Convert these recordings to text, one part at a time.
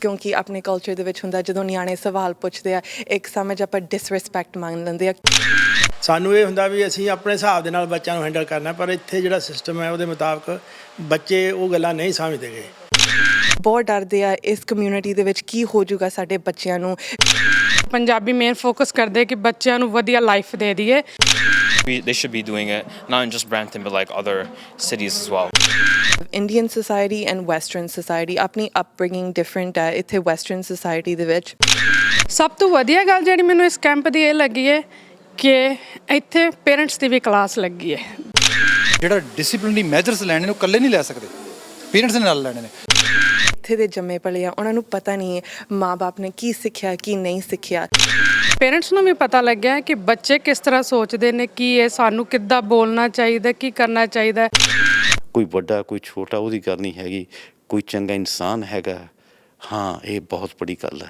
ਕਿਉਂਕਿ ਆਪਣੇ ਕਲਚਰ ਦੇ ਵਿੱਚ ਹੁੰਦਾ ਜਦੋਂ ਨਿਆਣੇ ਸਵਾਲ ਪੁੱਛਦੇ ਆ ਇੱਕ ਸਮਝ ਆਪਾਂ ਡਿਸਰਿਸਪੈਕਟ ਮੰਨ ਲੈਂਦੇ ਆ। ਸਾਨੂੰ ਇਹ ਹੁੰਦਾ ਵੀ ਅਸੀਂ ਆਪਣੇ ਹਿਸਾਬ ਦੇ ਨਾਲ ਬੱਚਿਆਂ ਨੂੰ ਹੈਂਡਲ ਕਰਨਾ, ਪਰ ਇੱਥੇ ਜਿਹੜਾ ਸਿਸਟਮ ਹੈ ਉਹਦੇ ਮੁਤਾਬਕ ਬੱਚੇ ਉਹ ਗੱਲਾਂ ਨਹੀਂ ਸਮਝਦੇ ਗਏ। ਬਹੁਤ ਡਰਦੇ ਆ ਇਸ ਕਮਿਊਨਿਟੀ ਦੇ ਵਿੱਚ ਕੀ ਹੋ ਜਾਊਗਾ ਸਾਡੇ ਬੱਚਿਆਂ ਨੂੰ। ਪੰਜਾਬੀ ਮੇਨ ਫੋਕਸ ਕਰਦੇ ਕਿ ਬੱਚਿਆਂ ਨੂੰ ਵਧੀਆ ਲਾਈਫ ਦੇ ਦਈਏ। They should be doing it not in just Brampton but like other cities as well. Indian society and western society ਆਪਣੀ ਅਪਬ੍ਰਿੰਗਿੰਗ ਡਿਫਰੈਂਟ ਹੈ। ਇੱਥੇ ਵੈਸਟਰਨ ਸੋਸਾਇਟੀ ਦੇ ਵਿੱਚ ਸਭ ਤੋਂ ਵਧੀਆ ਗੱਲ ਜਿਹੜੀ ਮੈਨੂੰ ਇਸ ਕੈਂਪ ਦੀ ਇਹ ਲੱਗੀ ਹੈ ਕਿ ਇੱਥੇ ਪੇਰੈਂਟਸ ਦੀ ਵੀ ਕਲਾਸ ਲੱਗੀ ਹੈ। ਜਿਹੜਾ ਡਿਸਪਲਿਨਰੀ ਮੈਜਰਸ ਲੈਣੇ ਨੇ ਉਹ ਇਕੱਲੇ ਨਹੀਂ ਲੈ ਸਕਦੇ, ਪੇਰੈਂਟਸ ਦੇ ਨਾਲ ਲੈਣੇ ਨੇ। ਇੱਥੇ ਦੇ ਜੰਮੇ ਪਲੇ ਆ, ਉਹਨਾਂ ਨੂੰ ਪਤਾ ਨਹੀਂ ਹੈ ਮਾਂ-ਬਾਪ ਨੇ ਕੀ ਸਿੱਖਿਆ ਕੀ ਨਹੀਂ ਸਿੱਖਿਆ। ਪੇਰੈਂਟਸ ਨੂੰ ਵੀ ਪਤਾ ਲੱਗਿਆ ਕਿ ਬੱਚੇ ਕਿਸ ਤਰ੍ਹਾਂ ਸੋਚਦੇ ਨੇ, ਕੀ ਇਹ ਸਾਨੂੰ ਕਿੱਦਾਂ ਬੋਲਣਾ ਚਾਹੀਦਾ, ਕੀ ਕਰਨਾ ਚਾਹੀਦਾ। ਕੋਈ ਵੱਡਾ ਕੋਈ ਛੋਟਾ ਉਹਦੀ ਗੱਲ ਨਹੀਂ ਹੈਗੀ, ਕੋਈ ਚੰਗਾ ਇਨਸਾਨ ਹੈਗਾ। ਹਾਂ, ਇਹ ਬਹੁਤ ਬੜੀ ਗੱਲ ਹੈ।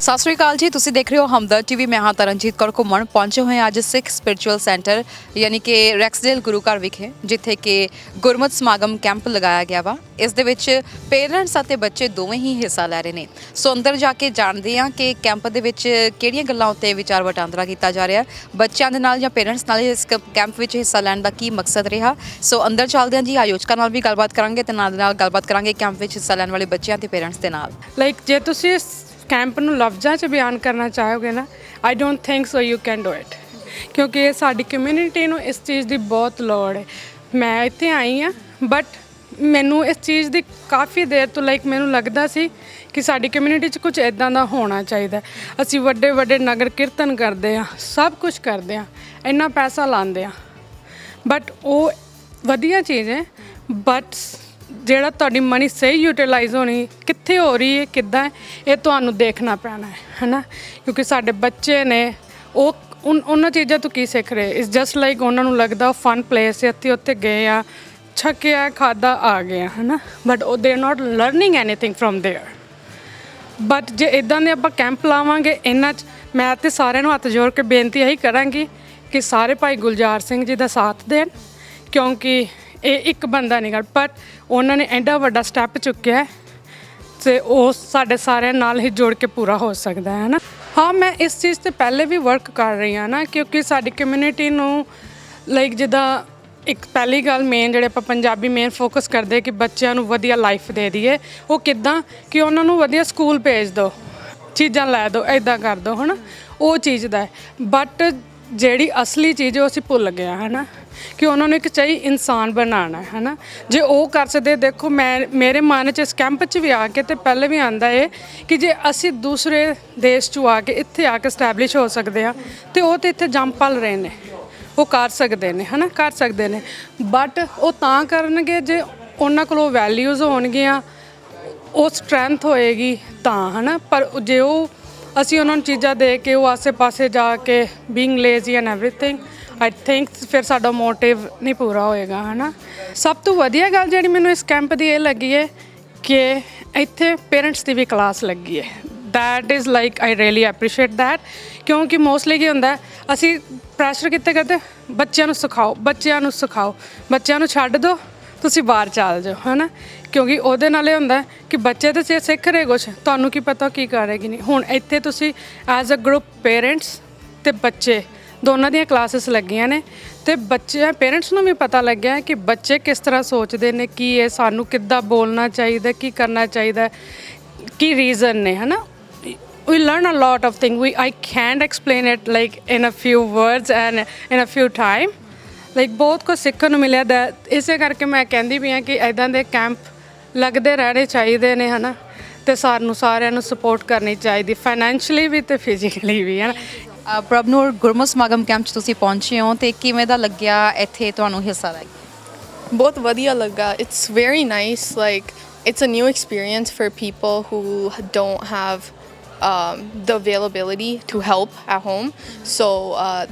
ਸਤਿ ਸ਼੍ਰੀ ਅਕਾਲ ਜੀ, ਤੁਸੀਂ ਦੇਖ ਰਹੇ ਹੋ ਹਮਦਰਦ ਟੀਵੀ। ਮੈਂ ਹਾਂ ਤਰਨਜੀਤ ਕੌਰ। ਘੁੰਮਣ ਪਹੁੰਚੇ ਹੋਏ ਅੱਜ ਸਿੱਖ ਸਪਿਰਿਚੁਅਲ ਸੈਂਟਰ ਯਾਨੀ ਕਿ ਰੈਕਸਡੇਲ ਗੁਰੂ ਘਰ ਵਿਖੇ, ਜਿੱਥੇ ਕਿ ਗੁਰਮਤਿ ਸਮਾਗਮ ਕੈਂਪ ਲਗਾਇਆ ਗਿਆ ਵਾ। ਇਸ ਦੇ ਵਿੱਚ ਪੇਰੈਂਟਸ ਅਤੇ ਬੱਚੇ ਦੋਵੇਂ ਹੀ ਹਿੱਸਾ ਲੈ ਰਹੇ ਨੇ। ਸੋ ਅੰਦਰ ਜਾ ਕੇ ਜਾਣਦੇ ਹਾਂ ਕਿ ਕੈਂਪ ਦੇ ਵਿੱਚ ਕਿਹੜੀਆਂ ਗੱਲਾਂ ਉੱਤੇ ਵਿਚਾਰ ਵਟਾਂਦਰਾ ਕੀਤਾ ਜਾ ਰਿਹਾ, ਬੱਚਿਆਂ ਦੇ ਨਾਲ ਜਾਂ ਪੇਰੈਂਟਸ ਨਾਲ ਇਸ ਕੈਂਪ ਵਿੱਚ ਹਿੱਸਾ ਲੈਣ ਦਾ ਕੀ ਮਕਸਦ ਰਿਹਾ। ਸੋ ਅੰਦਰ ਚੱਲਦੇ ਹਾਂ ਜੀ, ਆਯੋਜਕਾਂ ਨਾਲ ਵੀ ਗੱਲਬਾਤ ਕਰਾਂਗੇ ਤੇ ਨਾਲ ਦੇ ਨਾਲ ਗੱਲਬਾਤ ਕਰਾਂਗੇ ਕੈਂਪ ਵਿੱਚ ਹਿੱਸਾ ਲੈਣ ਵਾਲੇ ਬੱਚਿਆਂ ਤੇ ਪੇਰੈਂਟਸ ਦੇ ਨਾਲ। ਜੇ ਤੁਸੀਂ ਇਸ ਕੈਂਪ ਨੂੰ ਲਫ਼ਜ਼ਾਂ 'ਚ ਬਿਆਨ ਕਰਨਾ ਚਾਹੋਗੇ ਨਾ, I don't think so you can do it, ਕਿਉਂਕਿ ਇਹ ਸਾਡੀ ਕਮਿਊਨਿਟੀ ਨੂੰ ਇਸ ਚੀਜ਼ ਦੀ ਬਹੁਤ ਲੋੜ ਹੈ। ਮੈਂ ਇੱਥੇ ਆਈ ਹਾਂ ਬਟ ਮੈਨੂੰ ਇਸ ਚੀਜ਼ ਦੀ ਕਾਫੀ ਦੇਰ ਤੋਂ ਮੈਨੂੰ ਲੱਗਦਾ ਸੀ ਕਿ ਸਾਡੀ ਕਮਿਊਨਿਟੀ 'ਚ ਕੁਝ ਇੱਦਾਂ ਦਾ ਹੋਣਾ ਚਾਹੀਦਾ। ਅਸੀਂ ਵੱਡੇ ਵੱਡੇ ਨਗਰ ਕੀਰਤਨ ਕਰਦੇ ਹਾਂ, ਸਭ ਕੁਝ ਕਰਦੇ ਹਾਂ, ਇੰਨਾ ਪੈਸਾ ਲਾਉਂਦੇ ਹਾਂ, ਬਟ ਉਹ ਵਧੀਆ ਚੀਜ਼ ਹੈ, ਬਟ ਜਿਹੜਾ ਤੁਹਾਡੀ ਮਨੀ ਸਹੀ ਯੂਟੀਲਾਈਜ਼ ਹੋਣੀ ਕਿੱਥੇ ਹੋ ਰਹੀ ਹੈ, ਕਿੱਦਾਂ ਹੈ, ਇਹ ਤੁਹਾਨੂੰ ਦੇਖਣਾ ਪੈਣਾ ਹੈ ਨਾ। ਕਿਉਂਕਿ ਸਾਡੇ ਬੱਚੇ ਨੇ ਉਹ ਉਹਨਾਂ ਚੀਜ਼ਾਂ ਤੋਂ ਕੀ ਸਿੱਖ ਰਹੇ। ਇਟਸ ਜਸਟ ਲਾਈਕ ਉਹਨਾਂ ਨੂੰ ਲੱਗਦਾ ਫਨ ਪਲੇਸ ਹੈ, ਉੱਥੇ ਗਏ ਆ, ਛਕਿਆ, ਖਾਦਾ, ਆ ਗਏ ਹੈ ਨਾ, ਬਟ ਉਹ they are not learning anything from there. But ਜੇ ਇੱਦਾਂ ਦੇ ਆਪਾਂ ਕੈਂਪ ਲਾਵਾਂਗੇ ਇਹਨਾਂ 'ਚ, ਮੈਂ ਤਾਂ ਸਾਰਿਆਂ ਨੂੰ ਹੱਥ ਜੋੜ ਕੇ ਬੇਨਤੀ ਇਹੀ ਕਰਾਂਗੀ ਕਿ ਸਾਰੇ ਭਾਈ ਗੁਲਜ਼ਾਰ ਸਿੰਘ ਜੀ ਦਾ ਸਾਥ ਦੇਣ, ਕਿਉਂਕਿ ਇਹ ਇੱਕ ਬੰਦਾ ਨਹੀਂ ਗਾ, ਪਰ ਉਹਨਾਂ ਨੇ ਐਡਾ ਵੱਡਾ ਸਟੈਪ ਚੁੱਕਿਆ ਅਤੇ ਉਹ ਸਾਡੇ ਸਾਰਿਆਂ ਨਾਲ ਹੀ ਜੁੜ ਕੇ ਪੂਰਾ ਹੋ ਸਕਦਾ ਹੈ ਨਾ। ਹਾਂ, ਮੈਂ ਇਸ ਚੀਜ਼ 'ਤੇ ਪਹਿਲੇ ਵੀ ਵਰਕ ਕਰ ਰਹੀ ਹਾਂ ਨਾ, ਕਿਉਂਕਿ ਸਾਡੀ ਕਮਿਊਨਿਟੀ ਨੂੰ ਜਿੱਦਾਂ ਇੱਕ ਪਹਿਲੀ ਗੱਲ ਮੇਨ ਜਿਹੜੇ ਆਪਾਂ ਪੰਜਾਬੀ ਮੇਨ ਫੋਕਸ ਕਰਦੇ ਕਿ ਬੱਚਿਆਂ ਨੂੰ ਵਧੀਆ ਲਾਈਫ ਦੇ ਦਈਏ। ਉਹ ਕਿੱਦਾਂ ਕਿ ਉਹਨਾਂ ਨੂੰ ਵਧੀਆ ਸਕੂਲ ਭੇਜ ਦਿਓ, ਚੀਜ਼ਾਂ ਲੈ ਦਿਓ, ਇੱਦਾਂ ਕਰ ਦਿਓ ਹੈ ਨਾ, ਉਹ ਚੀਜ਼ ਦਾ ਹੈ। ਬਟ ਜਿਹੜੀ ਅਸਲੀ ਚੀਜ਼ ਉਹ ਅਸੀਂ ਭੁੱਲ ਗਏ ਹੈ ਨਾ, ਕਿ ਉਹਨਾਂ ਨੂੰ ਇੱਕ ਸਹੀ ਇਨਸਾਨ ਬਣਾਉਣਾ ਹੈ ਨਾ। ਜੇ ਉਹ ਕਰ ਸਕਦੇ, ਦੇਖੋ ਮੇਰੇ ਮਨ 'ਚ ਇਸ ਕੈਂਪ 'ਚ ਵੀ ਆ ਕੇ ਅਤੇ ਪਹਿਲੇ ਵੀ ਆਉਂਦਾ ਹੈ ਕਿ ਜੇ ਅਸੀਂ ਦੂਸਰੇ ਦੇਸ਼ 'ਚੋਂ ਆ ਕੇ ਇੱਥੇ ਆ ਕੇ ਸਟੈਬਲਿਸ਼ ਹੋ ਸਕਦੇ ਹਾਂ ਅਤੇ ਉਹ ਤਾਂ ਇੱਥੇ ਜੰਮ ਪਲ ਰਹੇ ਨੇ, ਉਹ ਕਰ ਸਕਦੇ ਨੇ ਹੈ ਨਾ, ਕਰ ਸਕਦੇ ਨੇ। ਬਟ ਉਹ ਤਾਂ ਕਰਨਗੇ ਜੇ ਉਹਨਾਂ ਕੋਲ ਵੈਲਿਊਜ਼ ਹੋਣਗੀਆਂ, ਉਹ ਸਟਰੈਂਥ ਹੋਏਗੀ ਤਾਂ ਹੈ ਨਾ। ਪਰ ਜੇ ਉਹ ਅਸੀਂ ਉਹਨਾਂ ਨੂੰ ਚੀਜ਼ਾਂ ਦੇ ਕੇ ਉਹ ਆਸੇ ਪਾਸੇ ਜਾ ਕੇ being lazy and everything, I think ਫਿਰ ਸਾਡਾ ਮੋਟਿਵ ਨਹੀਂ ਪੂਰਾ ਹੋਏਗਾ ਹੈ ਨਾ। ਸਭ ਤੋਂ ਵਧੀਆ ਗੱਲ ਜਿਹੜੀ ਮੈਨੂੰ ਇਸ ਕੈਂਪ ਦੀ ਇਹ ਲੱਗੀ ਹੈ ਕਿ ਇੱਥੇ ਪੇਰੈਂਟਸ ਦੀ ਵੀ ਕਲਾਸ ਲੱਗੀ ਹੈ। That is I really appreciate that, ਕਿਉਂਕਿ ਮੋਸਟਲੀ ਕੀ ਹੁੰਦਾ ਅਸੀਂ ਪ੍ਰੈਸ਼ਰ ਕਿੱਥੇ ਕਰਦੇ, ਬੱਚਿਆਂ ਨੂੰ ਸਿਖਾਓ, ਬੱਚਿਆਂ ਨੂੰ ਸਿਖਾਓ, ਬੱਚਿਆਂ ਨੂੰ ਛੱਡ ਦਿਓ, ਤੁਸੀਂ ਬਾਹਰ ਚੱਲ ਜਾਓ ਹੈ ਨਾ। ਕਿਉਂਕਿ ਉਹਦੇ ਨਾਲ ਇਹ ਹੁੰਦਾ ਕਿ ਬੱਚੇ ਤਾਂ ਜੇ ਸਿੱਖ ਰਹੇ ਕੁਛ, ਤੁਹਾਨੂੰ ਕੀ ਪਤਾ ਕੀ ਕਰੇਗੀ ਨਹੀਂ। ਹੁਣ ਇੱਥੇ ਤੁਸੀਂ ਐਜ਼ ਅ ਗਰੁੱਪ ਪੇਰੈਂਟਸ ਅਤੇ ਬੱਚੇ ਦੋਨਾਂ ਦੀਆਂ ਕਲਾਸਿਸ ਲੱਗੀਆਂ ਨੇ, ਅਤੇ ਪੇਰੈਂਟਸ ਨੂੰ ਵੀ ਪਤਾ ਲੱਗਿਆ ਕਿ ਬੱਚੇ ਕਿਸ ਤਰ੍ਹਾਂ ਸੋਚਦੇ ਨੇ, ਕੀ ਇਹ ਸਾਨੂੰ ਕਿੱਦਾਂ ਬੋਲਣਾ ਚਾਹੀਦਾ, ਕੀ ਕਰਨਾ ਚਾਹੀਦਾ, ਕੀ ਰੀਜ਼ਨ ਨੇ ਹੈ ਨਾ। We learn a lot of things. I can't explain it in a few words and in a few time. ਬਹੁਤ ਕੁਝ ਸਿੱਖਣ ਨੂੰ ਮਿਲਿਆ। ਇਸੇ ਕਰਕੇ ਮੈਂ ਕਹਿੰਦੀ ਵੀ ਹਾਂ ਕਿ ਇੱਦਾਂ ਦੇ ਕੈਂਪ ਲੱਗਦੇ ਰਹਿਣੇ ਚਾਹੀਦੇ ਨੇ ਹੈ ਨਾ, ਅਤੇ ਸਾਨੂੰ ਸਾਰਿਆਂ ਨੂੰ ਸਪੋਰਟ ਕਰਨੀ ਚਾਹੀਦੀ, ਫਾਈਨੈਂਸ਼ਲੀ ਵੀ ਅਤੇ ਫਿਜ਼ੀਕਲੀ ਵੀ ਹੈ ਨਾ। ਪ੍ਰਭਨੂਰ, ਗੁਰਮਤਿ ਸਮਾਗਮ ਕੈਂਪ 'ਚ ਤੁਸੀਂ ਪਹੁੰਚੇ ਹੋ ਅਤੇ ਕਿਵੇਂ ਦਾ ਲੱਗਿਆ ਇੱਥੇ ਤੁਹਾਨੂੰ ਹਿੱਸਾ ਲੈ ਕੇ? ਬਹੁਤ ਵਧੀਆ ਲੱਗਾ। It's very nice, it's a new experience for people who don't have the availability to help at home, so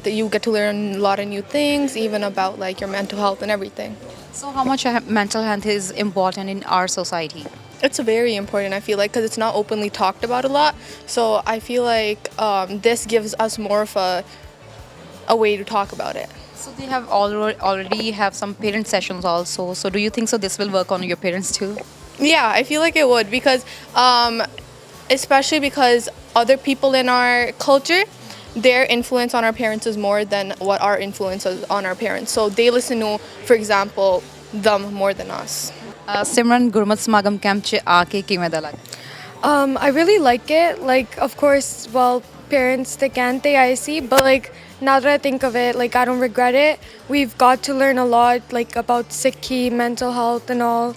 that you get to learn a lot of new things, even about your mental health and everything. So how much mental health is important in our society? It's very important, I feel because it's not openly talked about a lot, so I feel this gives us more of a way to talk about it. So they have already have some parent sessions also, so do you think so this will work on your parents too? Yeah, I feel like it would, because especially because other people in our culture, their influence on our parents is more than what our influence is on our parents. So they listen to, for example, them more than us. ਸਿਮਰਨ ਗੁਰਮਤਿ ਸਮਾਗਮ camp 'ਚ ਆ ਕੇ ਕਿਵੇਂ ਦਾ ਲੱਗਾ? I really like it. Like, of course, well, parents they can't they I see, but like now that I think of it, like I don't regret it. We've got to learn a lot, like about Sikhi, mental health, and all.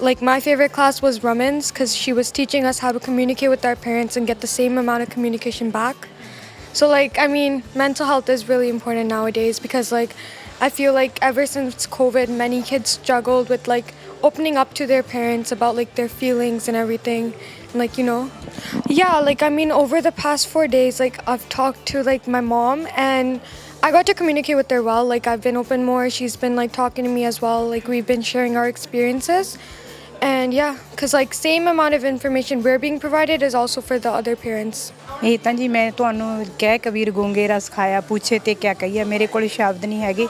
Like my favorite class was Raman's because she was teaching us how to communicate with our parents and get the same amount of communication back. So like I mean, mental health is really important nowadays because like I feel like ever since COVID, many kids struggled with like opening up to their parents about like their feelings and everything. And, like, you know, yeah, like I mean, over the past 4 days, like I've talked to like my mom and I got to communicate with her well. Like I've been open more. She's been like talking to me as well. Like we've been sharing our experiences. And yeah, because like same amount of information we're being provided is also for the other parents. ਇਹ ਤਾਂ ਜੀ ਮੈਂ ਤੁਹਾਨੂੰ ਕਹਿ ਕਬੀਰ ਗੂੰਗੇ ਰਸ ਖਾਇਆ ਪੁੱਛੇ ਤੇ ਕਿਆ ਕਹੀਏ ਮੇਰੇ ਕੋਲ ਸ਼ਬਦ ਨਹੀਂ ਹੈਗੇ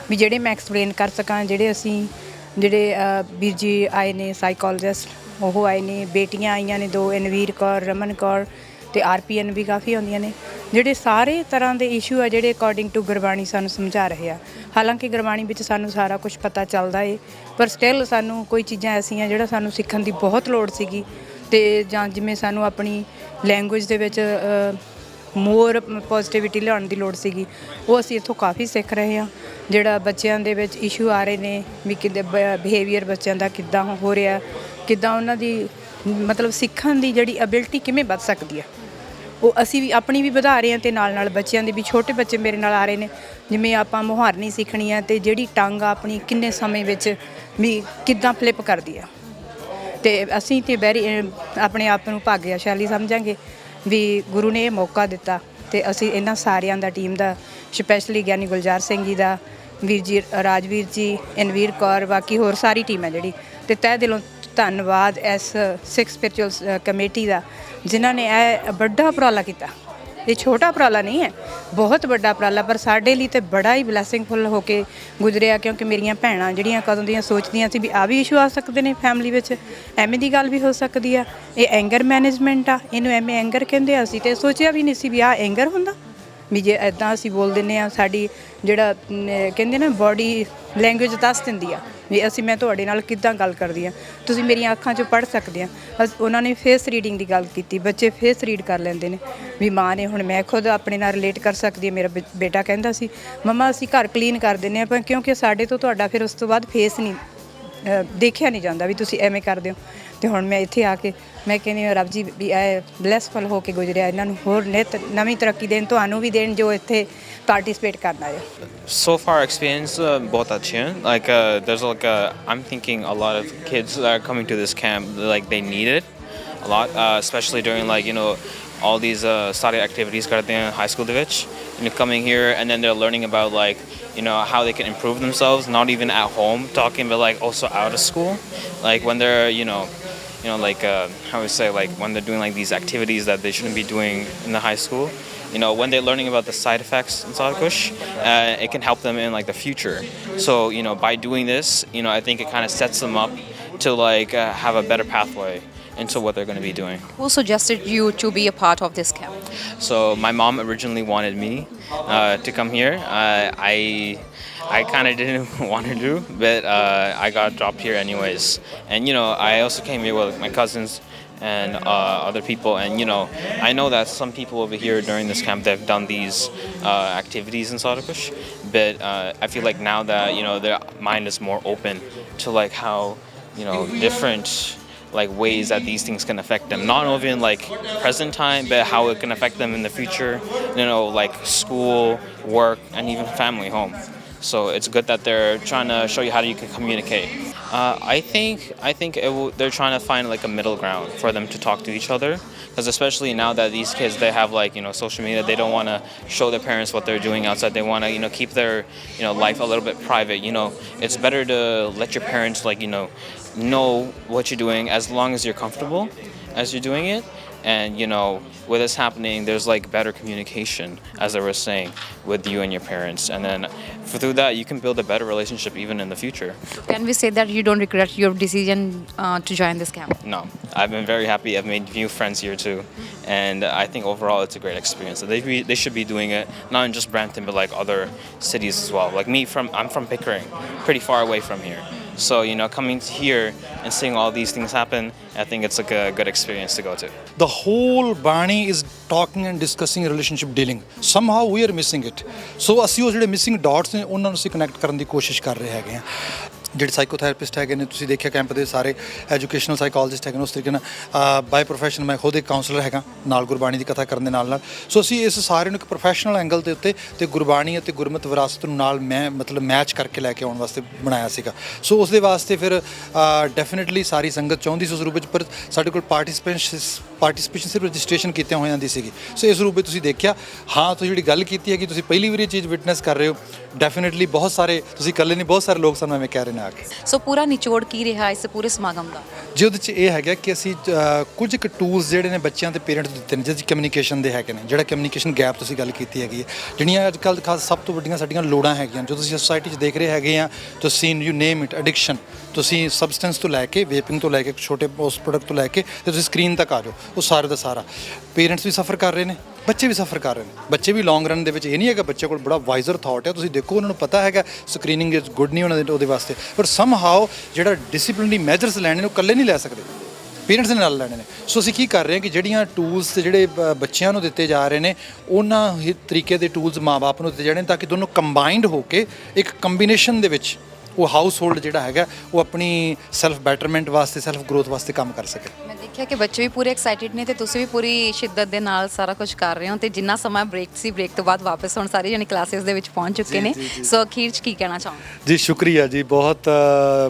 ਵੀ ਜਿਹੜੇ ਮੈਂ ਐਕਸਪਲੇਨ ਕਰ ਸਕਾਂ ਜਿਹੜੇ ਵੀਰ ਜੀ ਆਏ ਨੇ ਸਾਈਕੋਲੋਜਿਸਟ ਉਹ ਆਏ ਨੇ ਬੇਟੀਆਂ ਆਈਆਂ ਨੇ 2 ਅਨਵੀਰ ਕੌਰ ਰਮਨ ਕੌਰ ਤੇ ਆਰਪੀਐਨ ਵੀ ਕਾਫੀ ਆਉਂਦੀਆਂ ਨੇ ਜਿਹੜੇ ਸਾਰੇ ਤਰ੍ਹਾਂ ਦੇ ਇਸ਼ੂ ਆ ਜਿਹੜੇ ਅਕੋਰਡਿੰਗ ਟੂ ਗੁਰਬਾਣੀ ਸਾਨੂੰ ਸਮਝਾ ਰਹੇ ਆ ਹਾਲਾਂਕਿ ਗੁਰਬਾਣੀ ਵਿੱਚ ਸਾਨੂੰ ਸਾਰਾ ਕੁਝ ਪਤਾ ਚੱਲਦਾ ਏ ਪਰ ਸਟਿਲ ਸਾਨੂੰ ਕੋਈ ਚੀਜ਼ਾਂ ਐਸੀਆਂ ਜਿਹੜਾ ਸਾਨੂੰ ਸਿੱਖਣ ਦੀ ਬਹੁਤ ਲੋੜ ਸੀਗੀ ਤੇ ਜਾਂ ਜਿਵੇਂ ਸਾਨੂੰ ਆਪਣੀ ਲੈਂਗੁਏਜ ਦੇ ਵਿੱਚ ਮੋਰ ਪੋਜ਼ਿਟਿਵਿਟੀ ਲਿਆਉਣ ਦੀ ਲੋੜ ਸੀਗੀ ਉਹ ਅਸੀਂ ਇੱਥੋਂ ਕਾਫੀ ਸਿੱਖ ਰਹੇ ਹਾਂ ਜਿਹੜਾ ਬੱਚਿਆਂ ਦੇ ਵਿੱਚ ਇਸ਼ੂ ਆ ਰਹੇ ਨੇ ਵੀ ਕਿੱਦਾਂ ਬਿਹੇਵੀਅਰ ਬੱਚਿਆਂ ਦਾ ਕਿੱਦਾਂ ਹੋ ਰਿਹਾ ਕਿੱਦਾਂ ਉਹਨਾਂ ਦੀ ਮਤਲਬ ਸਿੱਖਣ ਦੀ ਜਿਹੜੀ ਐਬਿਲਿਟੀ ਕਿਵੇਂ ਵੱਧ ਸਕਦੀ ਆ ਉਹ ਅਸੀਂ ਵੀ ਆਪਣੀ ਵੀ ਵਧਾ ਰਹੇ ਹਾਂ ਅਤੇ ਨਾਲ ਨਾਲ ਬੱਚਿਆਂ ਦੇ ਵੀ ਛੋਟੇ ਬੱਚੇ ਮੇਰੇ ਨਾਲ ਆ ਰਹੇ ਨੇ ਜਿਵੇਂ ਆਪਾਂ ਮੁਹਾਰਨੀ ਸਿੱਖਣੀ ਆ ਅਤੇ ਜਿਹੜੀ ਟੰਗ ਆ ਆਪਣੀ ਕਿੰਨੇ ਸਮੇਂ ਵਿੱਚ ਵੀ ਕਿੱਦਾਂ ਫਲਿੱਪ ਕਰਦੀ ਆ ਅਤੇ ਅਸੀਂ ਤਾਂ ਆਪਣੇ ਆਪ ਨੂੰ ਭਾਗਿਆਸ਼ਾਲੀ ਸਮਝਾਂਗੇ ਵੀ ਗੁਰੂ ਨੇ ਇਹ ਮੌਕਾ ਦਿੱਤਾ ਅਤੇ ਅਸੀਂ ਇਹਨਾਂ ਸਾਰਿਆਂ ਦਾ ਟੀਮ ਦਾ ਸਪੈਸ਼ਲੀ ਗਿਆਨੀ ਗੁਲਜ਼ਾਰ ਸਿੰਘ ਜੀ ਦਾ ਵੀਰ ਜੀ ਰਾਜਵੀਰ ਜੀ ਅਨਵੀਰ ਕੌਰ ਬਾਕੀ ਹੋਰ ਸਾਰੀ ਟੀਮ ਹੈ ਜਿਹੜੀ ਅਤੇ ਤਹਿ ਦਿਲੋਂ ਧੰਨਵਾਦ ਇਸ ਸਿੱਖ ਸਪਿਰਿਚੁਅਲ ਕਮੇਟੀ ਦਾ ਜਿਨ੍ਹਾਂ ਨੇ ਇਹ ਵੱਡਾ ਉਪਰਾਲਾ ਕੀਤਾ ਇਹ ਛੋਟਾ ਉਪਰਾਲਾ ਨਹੀਂ ਹੈ ਬਹੁਤ ਵੱਡਾ ਉਪਰਾਲਾ ਪਰ ਸਾਡੇ ਲਈ ਤਾਂ ਬੜਾ ਹੀ ਬਲੈਸਿੰਗਫੁਲ ਹੋ ਕੇ ਗੁਜ਼ਰਿਆ ਕਿਉਂਕਿ ਮੇਰੀਆਂ ਭੈਣਾਂ ਜਿਹੜੀਆਂ ਕਦੋਂ ਦੀਆਂ ਸੋਚਦੀਆਂ ਸੀ ਵੀ ਆ ਵੀ ਇਸ਼ੂ ਆ ਸਕਦੇ ਨੇ ਫੈਮਿਲੀ ਵਿੱਚ ਐਵੇਂ ਦੀ ਗੱਲ ਵੀ ਹੋ ਸਕਦੀ ਆ ਇਹ ਐਂਗਰ ਮੈਨੇਜਮੈਂਟ ਆ ਇਹਨੂੰ ਐਵੇਂ ਐਂਗਰ ਕਹਿੰਦੇ ਆ ਅਸੀਂ ਤਾਂ ਸੋਚਿਆ ਵੀ ਨਹੀਂ ਸੀ ਵੀ ਆਹ ਐਂਗਰ ਹੁੰਦਾ ਵੀ ਜੇ ਇੱਦਾਂ ਅਸੀਂ ਬੋਲ ਦਿੰਦੇ ਹਾਂ ਸਾਡੀ ਜਿਹੜਾ ਕਹਿੰਦੇ ਨਾ ਬੋਡੀ ਲੈਂਗੁਏਜ ਦੱਸ ਦਿੰਦੀ ਆ ਵੀ ਮੈਂ ਤੁਹਾਡੇ ਨਾਲ ਕਿੱਦਾਂ ਗੱਲ ਕਰਦੀ ਹਾਂ ਤੁਸੀਂ ਮੇਰੀਆਂ ਅੱਖਾਂ 'ਚੋਂ ਪੜ੍ਹ ਸਕਦੇ ਆ ਉਹਨਾਂ ਨੇ ਫੇਸ ਰੀਡਿੰਗ ਦੀ ਗੱਲ ਕੀਤੀ ਬੱਚੇ ਫੇਸ ਰੀਡ ਕਰ ਲੈਂਦੇ ਨੇ ਵੀ ਮਾਂ ਨੇ ਹੁਣ ਮੈਂ ਖੁਦ ਆਪਣੇ ਨਾਲ ਰਿਲੇਟ ਕਰ ਸਕਦੀ ਹਾਂ ਮੇਰਾ ਬੇਟਾ ਕਹਿੰਦਾ ਸੀ ਮੰਮਾ ਅਸੀਂ ਘਰ ਕਲੀਨ ਕਰ ਦਿੰਦੇ ਹਾਂ ਪਰ ਕਿਉਂਕਿ ਸਾਡੇ ਤੋਂ ਤੁਹਾਡਾ ਫਿਰ ਉਸ ਤੋਂ ਬਾਅਦ ਫੇਸ ਨਹੀਂ ਦੇਖਿਆ ਨਹੀਂ ਜਾਂਦਾ ਵੀ ਤੁਸੀਂ ਐਵੇਂ ਕਰਦੇ ਹੋ ਅਤੇ ਹੁਣ ਮੈਂ ਇੱਥੇ ਆ ਕੇ ਮੈਂ ਕਹਿੰਦੀ ਹਾਂ ਰੱਬ ਜੀ ਵੀ ਇਹ ਬਲੈਸਫੁਲ ਹੋ ਕੇ ਗੁਜ਼ਰਿਆ ਇਹਨਾਂ ਨੂੰ ਹੋਰ ਨਿੱਤ ਨਵੀਂ ਤਰੱਕੀ ਦੇਣ ਤੁਹਾਨੂੰ ਵੀ ਦੇਣ ਜੋ ਇੱਥੇ ਪਾਰਟੀਸਪੇਟ ਕਰਨਾ ਹੈ So far experience बहुत अच्छी है like there's like I'm thinking a lot of kids that are coming to this camp like they need it a lot especially during like you know all these study activities karte hain high school de vich coming here and then they're learning about like you know how they can improve themselves not even at home talking but like also out of school like when they're you know like how we say like when they're doing like these activities that they shouldn't be doing in the high school you know when they're learning about the side effects in Sadhu Kush it can help them in like the future so you know by doing this you know I think it kind of sets them up to like have a better pathway into what they're going to be doing. Who suggested you to be a part of this camp? So my mom originally wanted me to come here. I kind of didn't want to do, but I got dropped here anyways. And you know, I also came here with my cousins and other people, and you know, I know that some people over here during this camp they've done these activities in Sadhu Kush, but I feel like now that you know their mind is more open to like how you know different like ways that these things can affect them not only in like present time but how it can affect them in the future you know like school work and even family home so it's good that they're trying to show you how you can communicate I think they're trying to find like a middle ground for them to talk to each other because especially now that these kids they have like you know social media they don't want to show their parents what they're doing outside they want to you know keep their you know life a little bit private you know it's better to let your parents like you know what you're doing as long as you're comfortable as you're doing it and you know with this happening there's like better communication as I was saying with you and your parents and then through that you can build a better relationship even in the future. Can we say that you don't regret your decision to join this camp? No, I've been very happy. I've made new friends here too, and I think overall it's a great experience. So they should be doing it not in just Brampton but like other cities as well. Like I'm from Pickering, pretty far away from here. So coming here and seeing all these things happen, I think it's like a good experience to go to. The whole Bani is talking and discussing relationship dealing. Somehow we are missing it. So ਅਸੀਂ ਉਹ ਜਿਹੜੇ missing dots ਨੇ ਉਹਨਾਂ ਨੂੰ ਅਸੀਂ connect ਕਰਨ ਦੀ ਕੋਸ਼ਿਸ਼ ਕਰ ਰਹੇ ਹੈਗੇ ਆ। ਜਿਹੜੇ ਸਾਈਕੋਥੈਰੇਪਿਸਟ ਹੈਗੇ ਨੇ ਤੁਸੀਂ ਦੇਖਿਆ ਕੈਂਪ ਦੇ ਸਾਰੇ ਐਜੂਕੇਸ਼ਨਲ ਸਾਈਕੋਲੋਜਿਸਟ ਹੈਗੇ ਨੇ ਉਸ ਤਰੀਕੇ ਨਾਲ ਬਾਈ ਪ੍ਰੋਫੈਸ਼ਨ ਮੈਂ ਖੁਦ ਇੱਕ ਕਾਉਂਸਲਰ ਹੈਗਾ ਨਾਲ ਗੁਰਬਾਣੀ ਦੀ ਕਥਾ ਕਰਨ ਦੇ ਨਾਲ ਸੋ ਅਸੀਂ ਇਸ ਸਾਰੇ ਨੂੰ ਇੱਕ ਪ੍ਰੋਫੈਸ਼ਨਲ ਐਂਗਲ ਦੇ ਉੱਤੇ ਤੇ ਗੁਰਬਾਣੀ ਅਤੇ ਗੁਰਮਤਿ ਵਿਰਾਸਤ ਨੂੰ ਨਾਲ ਮੈਂ ਮਤਲਬ ਮੈਚ ਕਰਕੇ ਲੈ ਕੇ ਆਉਣ ਵਾਸਤੇ ਬਣਾਇਆ ਸੀਗਾ ਸੋ ਉਸ ਦੇ ਵਾਸਤੇ ਫਿਰ ਡੈਫੀਨਿਟਲੀ ਸਾਰੀ ਸੰਗਤ ਚਾਹੁੰਦੀ ਸੀ ਉਸ ਰੂਪ ਵਿੱਚ ਪਰ ਸਾਡੇ ਕੋਲ ਪਾਰਟਿਸਿਪੇਸ਼ਨ ਸਿਰਫ ਰਜਿਸਟ੍ਰੇਸ਼ਨ ਕੀਤਿਆਂ ਹੋਇਆਂ ਦੀ ਸੀਗੀ ਸੋ ਇਸ ਰੂਪ ਵਿੱਚ ਤੁਸੀਂ ਦੇਖਿਆ ਹਾਂ ਤੁਸੀਂ ਜਿਹੜੀ ਗੱਲ ਕੀਤੀ ਹੈ ਕਿ ਤੁਸੀਂ ਪਹਿਲੀ ਵਾਰੀ ਇਹ ਚੀਜ਼ ਵਿਟਨੈਸ ਕਰ ਰਹੇ ਹੋ ਡੈਫੀਨਿਟਲੀ ਬਹੁਤ ਸਾਰੇ ਤੁਸੀਂ ਇਕੱਲੇ ਨਹੀਂ ਬਹੁਤ ਸਾਰੇ ਲੋਕ ਸਾਨੂੰ ਐਵੇਂ ਕਹਿ ਰਹੇ ਨੇ ਆ ਕੇ ਸੋ ਪੂਰਾ ਨਿਚੋੜ ਕੀ ਰਿਹਾ ਇਸ ਪੂਰੇ ਸਮਾਗਮ ਦਾ ਜੀ ਉਹਦੇ 'ਚ ਇਹ ਹੈਗਾ ਕਿ ਅਸੀਂ ਕੁਝ ਕੁ ਟੂਲਸ ਜਿਹੜੇ ਨੇ ਬੱਚਿਆਂ ਤੇ ਪੇਰੈਂਟਸ ਦਿੱਤੇ ਨੇ ਜਿਹਦੇ ਕਮਿਊਨੀਕੇਸ਼ਨ ਦੇ ਹੈਗੇ ਨੇ ਜਿਹੜਾ ਕਮਿਊਨੀਕੇਸ਼ਨ ਗੈਪ ਤੁਸੀਂ ਗੱਲ ਕੀਤੀ ਹੈਗੀ ਹੈ ਜਿਹੜੀਆਂ ਅੱਜ ਕੱਲ੍ਹ ਖਾਸ ਸਭ ਤੋਂ ਵੱਡੀਆਂ ਸਾਡੀਆਂ ਲੋੜਾਂ ਹੈਗੀਆਂ ਜੋ ਤੁਸੀਂ ਸੋਸਾਇਟੀ 'ਚ ਦੇਖ ਰਹੇ ਹੈਗੇ ਆ ਤੁਸੀਂ ਯੂ ਨੇਮ ਇਟ ਐਡਿਕਸ਼ਨ ਤੁਸੀਂ ਸਬਸਟੈਂਸ ਤੋਂ ਲੈ ਕੇ ਵੇਪਿੰਗ ਤੋਂ ਲੈ ਕੇ ਛੋਟੇ ਉਸ ਪ੍ਰੋਡਕਟ ਤੋਂ ਲੈ ਕੇ ਤੇ ਤੁਸੀਂ ਸਕਰੀਨ ਤੱਕ ਆ ਜਾਓ ਉਹ ਸਾਰੇ ਦਾ ਸਾਰਾ ਪੇਰੈਂਟਸ ਵੀ ਸਫਰ ਕਰ ਰਹੇ ਨੇ ਬੱਚੇ ਵੀ ਸਫਰ ਕਰ ਰਹੇ ਨੇ ਬੱਚੇ ਵੀ ਲੌਂਗ ਰਨ ਦੇ ਵਿੱਚ ਇਹ ਨਹੀਂ ਹੈਗਾ ਬੱਚੇ ਕੋਲ ਬੜਾ ਵਾਈਜ਼ਰ ਥਾਟ ਹੈ ਤੁਸੀਂ ਦੇਖੋ ਉਹਨਾਂ ਨੂੰ ਪਤਾ ਹੈਗਾ ਸਕਰੀਨਿੰਗ ਇਜ਼ ਗੁੱਡ ਨਹੀਂ ਉਹਨਾਂ ਦੇ ਉਹਦੇ ਵਾਸਤੇ ਪਰ ਸਮ ਹਾਓ ਜਿਹੜਾ ਡਿਸਿਪਲਿਨਰੀ ਮੈਜਰਸ ਲੈਣੇ ਨੇ ਉਹ ਇਕੱਲੇ ਨਹੀਂ ਲੈ ਸਕਦੇ ਪੇਰੈਂਟਸ ਦੇ ਨਾਲ ਲੈਣੇ ਨੇ ਸੋ ਅਸੀਂ ਕੀ ਕਰ ਰਹੇ ਹਾਂ ਕਿ ਜਿਹੜੀਆਂ ਟੂਲਸ ਤੇ ਜਿਹੜੇ ਬੱਚਿਆਂ ਨੂੰ ਦਿੱਤੇ ਜਾ ਰਹੇ ਨੇ ਉਹਨਾਂ ਹੀ ਤਰੀਕੇ ਦੇ ਟੂਲਸ ਮਾਂ-ਬਾਪ ਨੂੰ ਦਿੱਤੇ ਜਾਣੇ ਤਾਂ ਕਿ ਦੋਨੋਂ ਕੰਬਾਈਨਡ ਹੋ ਕੇ ਇੱਕ ਕੰਬੀਨੇਸ਼ਨ ਦੇ ਵਿੱਚ ਉਹ ਹਾਊਸ ਹੋਲਡ ਜਿਹੜਾ ਹੈਗਾ ਉਹ ਆਪਣੀ ਸੈਲਫ ਬੈਟਰਮੈਂਟ ਵਾਸਤੇ ਸੈਲਫ ਗਰੋਥ ਵਾਸਤੇ ਕੰਮ ਕਰ ਸਕੇ ਮੈਂ ਦੇਖਿਆ ਕਿ ਬੱਚੇ ਵੀ ਪੂਰੇ ਐਕਸਾਈਟਿਡ ਨੇ ਤੇ ਤੁਸੀਂ ਵੀ ਪੂਰੀ ਸ਼ਿੱਦਤ ਦੇ ਨਾਲ ਸਾਰਾ ਕੁਝ ਕਰ ਰਹੇ ਹੋ ਤੇ ਜਿੰਨਾ ਸਮਾਂ ਬ੍ਰੇਕ ਸੀ ਬ੍ਰੇਕ ਤੋਂ ਬਾਅਦ ਵਾਪਸ ਹੁਣ ਸਾਰੇ ਜਣੇ ਕਲਾਸਿਸ ਦੇ ਵਿੱਚ ਪਹੁੰਚ ਚੁੱਕੇ ਨੇ ਸੋ ਅਖੀਰ 'ਚ ਕੀ ਕਹਿਣਾ ਚਾਹੋਗੇ ਜੀ ਸ਼ੁਕਰੀਆ ਜੀ ਬਹੁਤ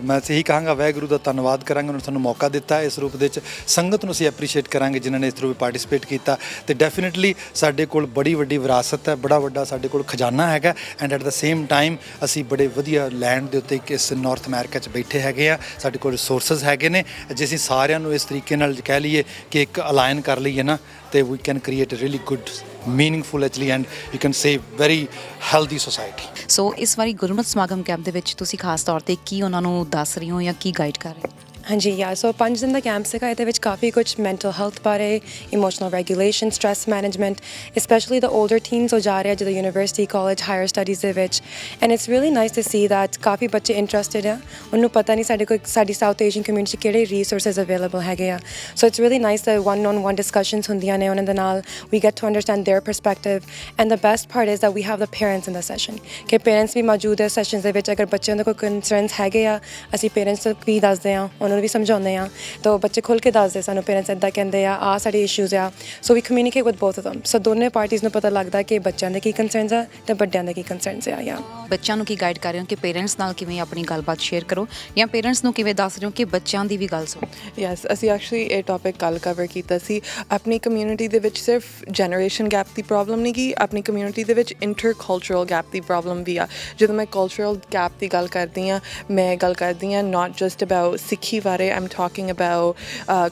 ਮੈਂ ਇਹੀ ਕਹਾਂਗਾ ਵਾਹਿਗੁਰੂ ਦਾ ਧੰਨਵਾਦ ਕਰਾਂਗੇ ਉਹਨਾਂ ਨੇ ਸਾਨੂੰ ਮੌਕਾ ਦਿੱਤਾ ਇਸ ਰੂਪ ਦੇ ਵਿੱਚ ਸੰਗਤ ਨੂੰ ਅਸੀਂ ਐਪਰੀਸ਼ੀਏਟ ਕਰਾਂਗੇ ਜਿਨ੍ਹਾਂ ਨੇ ਇਸ ਰੂਪ ਪਾਰਟਿਸਿਪੇਟ ਕੀਤਾ ਤੇ ਡੈਫੀਨਿਟਲੀ ਸਾਡੇ ਕੋਲ ਬੜੀ ਵੱਡੀ ਵਿਰਾਸਤ ਹੈ ਬੜਾ ਵੱਡਾ ਸਾਡੇ ਕੋਲ ਖਜ਼ਾਨਾ ਹੈਗਾ and at the same time ਅਸੀਂ ਬੜੇ ਵਧੀਆ ਲੈਂਡ ਦੇ ਉੱਤੇ ਇਸ ਨਾਰਥ ਅਮਰੀਕਾ 'ਚ ਬੈਠੇ ਹੈਗੇ ਆ ਸਾਡੇ ਕੋਲ ਰਿਸੋਰਸਸ ਹੈਗੇ ਨੇ ਜੇ ਅਸੀਂ ਸਾਰਿਆਂ ਨੂੰ ਇਸ ਤਰੀਕੇ ਨਾਲ ਕਹਿ ਲਈਏ ਕਿ ਇੱਕ ਅਲਾਈਨ ਕਰ ਲਈਏ ਨਾ ਤੇ we can create a really good meaningful actually and you can say very healthy society so ਇਸ ਵਾਰੀ ਗੁਰਮਤਿ ਸਮਾਗਮ ਕੈਂਪ ਦੇ ਵਿੱਚ ਤੁਸੀਂ ਖਾਸ ਤੌਰ ਤੇ ਕੀ ਉਹਨਾਂ ਨੂੰ ਦੱਸ ਰਹੀ ਹੋ ਜਾਂ ਕੀ ਗਾਈਡ ਕਰ ਰਹੇ ਹੋ ਹਾਂਜੀ ਸੋ 5 ਦਿਨ ਦਾ ਕੈਂਪ ਸੀਗਾ ਇਹਦੇ ਵਿੱਚ ਕਾਫੀ ਕੁਝ ਮੈਂਟਲ ਹੈਲਥ ਬਾਰੇ emotional regulation stress management specially the older teens ਹੋ ਜਾ ਰਹੇ ਜਦੋਂ ਯੂਨੀਵਰਸਿਟੀ ਕਾਲਜ ਹਾਇਰ ਸਟੱਡੀਜ਼ ਦੇ ਵਿੱਚ and it's really nice to see that ਕਾਫੀ ਬੱਚੇ ਇੰਟਰਸਟਿਡ ਆ ਉਹਨੂੰ ਪਤਾ ਨਹੀਂ ਸਾਡੇ ਕੋਲ ਸਾਡੀ ਸਾਊਥ ਏਸ਼ੀਅਨ ਕਮਿਊਨਿਟੀ ਕਿਹੜੇ ਰਿਸੋਰਸਿਸ ਅਵੇਲੇਬਲ ਹੈਗੇ ਆ so it's really nice that one-on-one discussions ਹੁੰਦੀਆਂ ਨੇ ਉਹਨਾਂ ਦੇ ਨਾਲ we get to understand their perspective and the best part is that we have the parents in the session ਕਿ parents ਵੀ ਮੌਜੂਦ ਹੈ ਸੈਸ਼ਨਸ ਦੇ ਵਿੱਚ ਅਗਰ ਬੱਚਿਆਂ ਦੇ ਕੋਈ ਕੰਸਰਨਸ ਹੈਗੇ ਆ ਅਸੀਂ ਪੇਰੈਂਟਸ ਵੀ ਦੱਸਦੇ ਹਾਂ ਉਹਨਾਂ ਨੂੰ ਵੀ ਸਮਝਾਉਂਦੇ ਹਾਂ ਤਾਂ ਬੱਚੇ ਖੁੱਲ੍ਹ ਕੇ ਦੱਸਦੇ ਸਾਨੂੰ ਪੇਰੈਂਟਸ ਇੱਦਾਂ ਕਹਿੰਦੇ ਆ ਸਾਡੇ ਇਸ਼ੂਜ਼ ਆ so we communicate with both of them so ਦੋਨੇ ਪਾਰਟੀਜ਼ ਨੂੰ ਪਤਾ ਲੱਗਦਾ ਕਿ ਬੱਚਿਆਂ ਦੇ ਕੀ ਕੰਸਰਨਸ ਆ ਤੇ ਵੱਡਿਆਂ ਦੇ ਕੀ ਕੰਸਰਨਸ ਆ ਬੱਚਿਆਂ ਨੂੰ ਕੀ ਗਾਈਡ ਕਰ ਰਹੇ ਹੋ ਕਿ ਪੇਰੈਂਟਸ ਨਾਲ ਕਿਵੇਂ ਆਪਣੀ ਗੱਲਬਾਤ ਸ਼ੇਅਰ ਕਰੋ ਜਾਂ ਪੇਰੈਂਟਸ ਨੂੰ ਕਿਵੇਂ ਦੱਸ ਰਹੇ ਹੋ ਕਿ ਬੱਚਿਆਂ ਦੀ ਵੀ ਗੱਲ ਸੁਣੋ ਯੈਸ ਅਸੀਂ ਐਕਚੁਅਲੀ ਇਹ ਟੌਪਿਕ ਕੱਲ੍ਹ ਕਵਰ ਕੀਤਾ ਸੀ ਆਪਣੀ ਕਮਿਊਨਿਟੀ ਦੇ ਵਿੱਚ ਸਿਰਫ ਜਨਰੇਸ਼ਨ ਗੈਪ ਦੀ ਪ੍ਰੋਬਲਮ ਨਹੀਂ ਗੀ ਆਪਣੀ ਕਮਿਊਨਿਟੀ ਦੇ ਵਿੱਚ ਇੰਟਰਕਲਚਰਲ ਗੈਪ ਦੀ ਪ੍ਰੋਬਲਮ ਵੀ ਆ ਜਦੋਂ ਮੈਂ ਕਲਚਰਲ ਗੈਪ ਦੀ ਗੱਲ ਕਰਦੀ ਹਾਂ ਮੈਂ ਗੱਲ ਕਰਦੀ ਹਾਂ ਨਾਟ ਜਸਟ ਅਬਾਊਟ ਸਿੱਖੀ ਬਾਰੇ ਆਮ talking about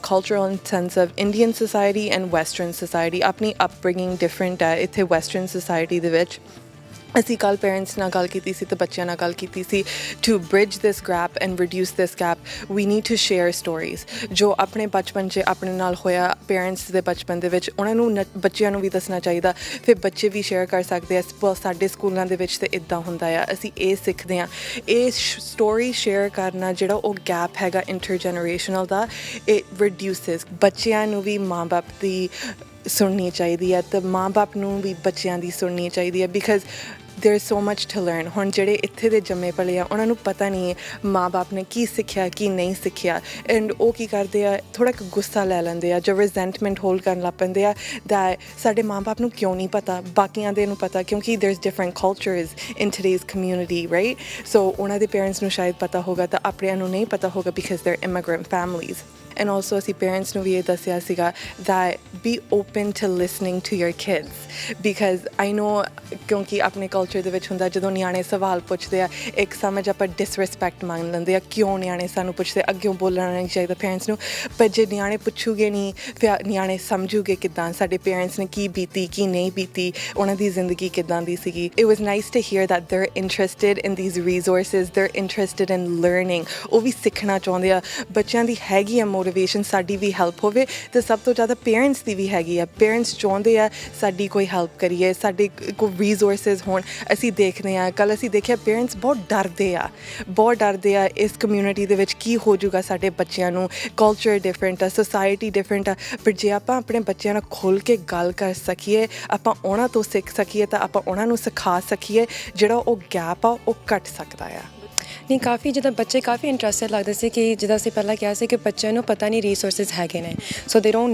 cultural in sense of Indian society and Western society ਆਪਣੀ upbringing different ਹੈ ਇੱਥੇ Western society ਦੇ ਵਿੱਚ ਅਸੀਂ ਕੱਲ੍ਹ ਪੇਰੈਂਟਸ ਨਾਲ ਗੱਲ ਕੀਤੀ ਸੀ ਤੇ ਬੱਚਿਆਂ ਨਾਲ ਗੱਲ ਕੀਤੀ ਸੀ to bridge this gap and reduce this gap we need to share stories ਜੋ ਆਪਣੇ ਬਚਪਨ 'ਚ ਆਪਣੇ ਨਾਲ ਹੋਇਆ ਪੇਰੈਂਟਸ ਦੇ ਬਚਪਨ ਦੇ ਵਿੱਚ ਉਹਨਾਂ ਨੂੰ ਬੱਚਿਆਂ ਨੂੰ ਵੀ ਦੱਸਣਾ ਚਾਹੀਦਾ ਫਿਰ ਬੱਚੇ ਵੀ ਸ਼ੇਅਰ ਕਰ ਸਕਦੇ ਆ ਸਾਡੇ ਸਕੂਲਾਂ ਦੇ ਵਿੱਚ ਤਾਂ ਇੱਦਾਂ ਹੁੰਦਾ ਆ ਅਸੀਂ ਇਹ ਸਿੱਖਦੇ ਹਾਂ ਇਹ ਸਟੋਰੀ ਸ਼ੇਅਰ ਕਰਨਾ ਜਿਹੜਾ ਉਹ ਗੈਪ ਹੈਗਾ ਇੰਟਰਜਨਰੇਸ਼ਨਲ ਦਾ ਇਟ ਰਿਡਿਊਸਿਸ ਬੱਚਿਆਂ ਨੂੰ ਵੀ ਮਾਂ ਬਾਪ ਦੀ ਸੁਣਨੀ ਚਾਹੀਦੀ ਹੈ ਅਤੇ ਮਾਂ ਬਾਪ ਨੂੰ ਵੀ ਬੱਚਿਆਂ ਦੀ ਸੁਣਨੀ ਚਾਹੀਦੀ ਹੈ because there is so much to learn ਹੁਣ ਜਿਹੜੇ ਇੱਥੇ ਦੇ ਜੰਮੇ ਪਲੇ ਆ ਉਹਨਾਂ ਨੂੰ ਪਤਾ ਨਹੀਂ ਹੈ ਮਾਂ ਬਾਪ ਨੇ ਕੀ ਸਿੱਖਿਆ ਕੀ ਨਹੀਂ ਸਿੱਖਿਆ ਐਂਡ ਉਹ ਕੀ ਕਰਦੇ ਆ ਥੋੜ੍ਹਾ ਕੁ ਗੁੱਸਾ ਲੈ ਲੈਂਦੇ ਆ ਜੋ ਰਿਜ਼ੈਂਟਮੈਂਟ ਹੋਲਡ ਕਰਨ ਲੱਗ ਪੈਂਦੇ ਆ ਦੈਟ ਸਾਡੇ ਮਾਂ ਬਾਪ ਨੂੰ ਕਿਉਂ ਨਹੀਂ ਪਤਾ ਬਾਕੀਆਂ ਦੇ ਨੂੰ ਪਤਾ ਕਿਉਂਕਿ there's different cultures in today's community right so ਉਹਨਾਂ ਦੇ ਪੇਰੈਂਟਸ ਨੂੰ ਸ਼ਾਇਦ ਪਤਾ ਹੋਗਾ ਤਾਂ ਆਪਣਿਆਂ ਨੂੰ ਨਹੀਂ ਪਤਾ ਹੋਗਾ because they're immigrant families and also ਅਸੀਂ parents ਨੂੰ ਵੀ ਇਹ ਦੱਸਿਆ ਸੀਗਾ that be open to listening to your kids because I know ਕਿਉਂਕਿ ਆਪਣੇ ਕਲਚਰ ਦੇ ਵਿੱਚ ਹੁੰਦਾ ਜਦੋਂ ਨਿਆਣੇ ਸਵਾਲ ਪੁੱਛਦੇ ਆ ਇੱਕ ਸਮਝ ਆਪਾਂ ਡਿਸਰਿਸਪੈਕਟ ਮੰਨ ਲੈਂਦੇ ਆ ਕਿਉਂ ਨਿਆਣੇ ਸਾਨੂੰ ਪੁੱਛਦੇ ਅੱਗਿਓਂ ਬੋਲਣਾ ਨਹੀਂ ਚਾਹੀਦਾ ਪੇਰੈਂਟਸ ਨੂੰ ਪਰ ਜੇ ਨਿਆਣੇ ਪੁੱਛੂਗੇ ਨਹੀਂ ਫਿਰ ਨਿਆਣੇ ਸਮਝੂਗੇ ਕਿੱਦਾਂ ਸਾਡੇ ਪੇਰੈਂਟਸ ਨੇ ਕੀ ਬੀਤੀ ਕੀ ਨਹੀਂ ਬੀਤੀ ਉਹਨਾਂ ਦੀ ਜ਼ਿੰਦਗੀ ਕਿੱਦਾਂ ਦੀ ਸੀਗੀ it was nice to hear that they're interested in these resources they're interested in learning ਉਹ ਵੀ ਸਿੱਖਣਾ ਚਾਹੁੰਦੇ ਆ ਬੱਚਿਆਂ ਦੀ ਹੈਗੀ ਆ ਮੋਟੀਵੇਸ਼ਨ ਸਾਡੀ ਵੀ ਹੈਲਪ ਹੋਵੇ ਤੇ ਸਭ ਤੋਂ ਜ਼ਿਆਦਾ ਪੇਰੈਂਟਸ ਦੀ ਵੀ ਹੈਗੀ ਆ। ਪੇਰੈਂਟਸ ਚਾਹੁੰਦੇ ਆ ਸਾਡੀ ਕੋਈ ਹੈਲਪ ਕਰੀਏ, ਸਾਡੇ ਕੋਈ ਰਿਸੋਰਸਿਸ ਹੋਣ। ਅਸੀਂ ਦੇਖਦੇ ਹਾਂ ਕੱਲ੍ਹ ਅਸੀਂ ਦੇਖਿਆ ਪੇਰੈਂਟਸ ਬਹੁਤ ਡਰਦੇ ਆ ਇਸ ਕਮਿਊਨਿਟੀ ਦੇ ਵਿੱਚ ਕੀ ਹੋ ਜਾਊਗਾ ਸਾਡੇ ਬੱਚਿਆਂ ਨੂੰ। ਕਲਚਰ ਡਿਫਰੈਂਟ ਆ, ਸੋਸਾਇਟੀ ਡਿਫਰੈਂਟ ਆ, ਪਰ ਜੇ ਆਪਾਂ ਆਪਣੇ ਬੱਚਿਆਂ ਨਾਲ ਖੁੱਲ੍ਹ ਕੇ ਗੱਲ ਕਰ ਸਕੀਏ, ਆਪਾਂ ਉਹਨਾਂ ਤੋਂ ਸਿੱਖ ਸਕੀਏ ਤਾਂ ਆਪਾਂ ਉਹਨਾਂ ਨੂੰ ਸਿਖਾ ਸਕੀਏ, ਜਿਹੜਾ ਉਹ ਗੈਪ ਆ ਉਹ ਘੱਟ ਸਕਦਾ ਆ। ਨਹੀਂ, ਕਾਫੀ ਜਿੱਦਾਂ ਬੱਚੇ ਕਾਫੀ ਇੰਟਰਸਟਿਡ ਲੱਗਦੇ ਸੀ ਕਿ ਜਿੱਦਾਂ ਅਸੀਂ ਪਹਿਲਾਂ ਕਿਹਾ ਸੀ ਕਿ ਬੱਚਿਆਂ ਨੂੰ ਪਤਾ ਨਹੀਂ ਰਿਸੋਰਸਿਸ ਹੈਗੇ ਨੇ, so they don't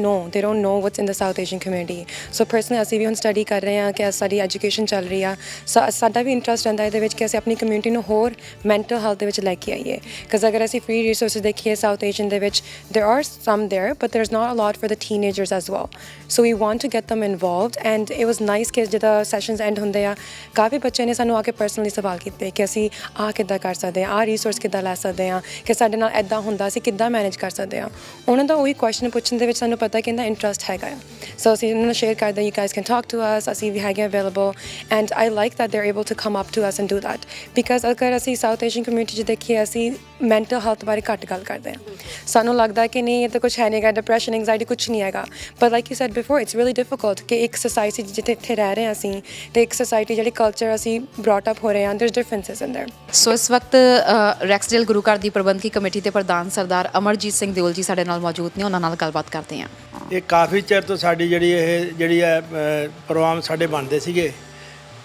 know what's in the South Asian community. So personally ਅਸੀਂ ਵੀ ਹੁਣ ਸਟੱਡੀ ਕਰ ਰਹੇ ਹਾਂ ਕਿ ਸਾਡੀ ਐਜੂਕੇਸ਼ਨ ਚੱਲ ਰਹੀ ਆ, ਸਾਡਾ ਵੀ ਇੰਟਰਸਟ ਰਹਿੰਦਾ ਇਹਦੇ ਵਿੱਚ ਕਿ ਅਸੀਂ ਆਪਣੀ ਕਮਿਊਨਿਟੀ ਨੂੰ ਹੋਰ ਮੈਂਟਲ ਹੈਲਥ ਦੇ ਵਿੱਚ ਲੈ ਕੇ ਆਈਏ। ਬਿਕਾਜ਼ ਅਗਰ ਅਸੀਂ ਫ੍ਰੀ ਰਿਸੋਰਸਿਸ ਦੇਖੀਏ ਸਾਊਥ ਏਸ਼ੀਅਨ ਦੇ ਵਿੱਚ, there are some there but there is not a lot for the teenagers as well. So we want to get them involved and it was nice ਕਿ ਜਿੱਦਾਂ sessions and ਹੁੰਦੇ ਆ, ਕਾਫੀ ਬੱਚਿਆਂ ਨੇ ਸਾਨੂੰ ਆ ਕੇ ਪਰਸਨਲੀ ਸਵਾਲ ਕੀਤੇ ਕਿ ਅਸੀਂ ਆਹ ਕਿੱਦਾਂ ਕਰ ਸਕਦੇ ਹਾਂ, ਆਹ ਰਿਸੋਰਸ ਕਿੱਦਾਂ ਲੈ ਸਕਦੇ ਹਾਂ, ਕਿ ਸਾਡੇ ਨਾਲ ਇੱਦਾਂ ਹੁੰਦਾ ਅਸੀਂ ਕਿੱਦਾਂ ਮੈਨੇਜ ਕਰ ਸਕਦੇ ਹਾਂ। ਉਹਨਾਂ ਦਾ ਉਹੀ ਕੁਐਸਚਨ ਪੁੱਛਣ ਦੇ ਵਿੱਚ ਸਾਨੂੰ ਪਤਾ ਕਿ ਇਹਦਾ ਇੰਟਰਸਟ ਹੈਗਾ ਆ। ਸੋ ਅਸੀਂ ਉਹਨਾਂ ਨੂੰ ਸ਼ੇਅਰ ਕਰਦੇ, you guys can talk to us, ਅਸੀਂ ਵੀ ਹੈਗੇ available and I like that they are able to come up to us and do that. Because ਅਗਰ ਅਸੀਂ ਸਾਊਥ ਏਸ਼ੀਅਨ ਕਮਿਊਨਿਟੀ 'ਚ ਦੇਖੀਏ, ਅਸੀਂ ਮੈਂਟਲ ਹੈਲਥ ਬਾਰੇ ਘੱਟ ਗੱਲ ਕਰਦੇ ਹਾਂ। ਸਾਨੂੰ ਲੱਗਦਾ ਕਿ ਨਹੀਂ ਇਹ ਤਾਂ ਕੁਛ ਹੈ ਨਹੀਂ ਹੈਗਾ, ਡਿਪਰੈਸ਼ਨ ਐਂਗਜ਼ਾਇਟੀ ਕੁਛ ਨਹੀਂ ਹੈਗਾ। ਪਰ like you said before, it's really difficult ਕਿ ਇੱਕ ਸੋਸਾਇਟੀ ਜਿੱਥੇ ਇੱਥੇ ਰਹਿ ਰਹੇ ਹਾਂ ਅਸੀਂ, ਅਤੇ ਇੱਕ ਸੋਸਾਇਟੀ ਜਿਹੜੀ ਕਲਚਰ ਅਸੀਂ ਬ੍ਰੌਟ ਅਪ ਹੋ ਰਹੇ ਹਾਂ, ਦੇਅਰਸ ਡਿਫਰੈਂਸਿਸ ਇਨ ਦੇਅਰ। ਸੋ ਇਸ ਵਕਤ ਰੈਕਸਡੇਲ ਗੁਰੂ ਘਰ ਦੀ ਪ੍ਰਬੰਧਕੀ ਕਮੇਟੀ ਦੇ ਪ੍ਰਧਾਨ ਸਰਦਾਰ ਅਮਰਜੀਤ ਸਿੰਘ ਦਿਓਲ ਜੀ ਸਾਡੇ ਨਾਲ ਮੌਜੂਦ ਨੇ, ਉਹਨਾਂ ਨਾਲ ਗੱਲਬਾਤ ਕਰਦੇ ਹਾਂ। ਇਹ ਕਾਫੀ ਚਿਰ ਤੋਂ ਸਾਡੀ ਜਿਹੜੀ ਹੈ ਪ੍ਰੋਗਰਾਮ ਸਾਡੇ ਬਣਦੇ ਸੀਗੇ।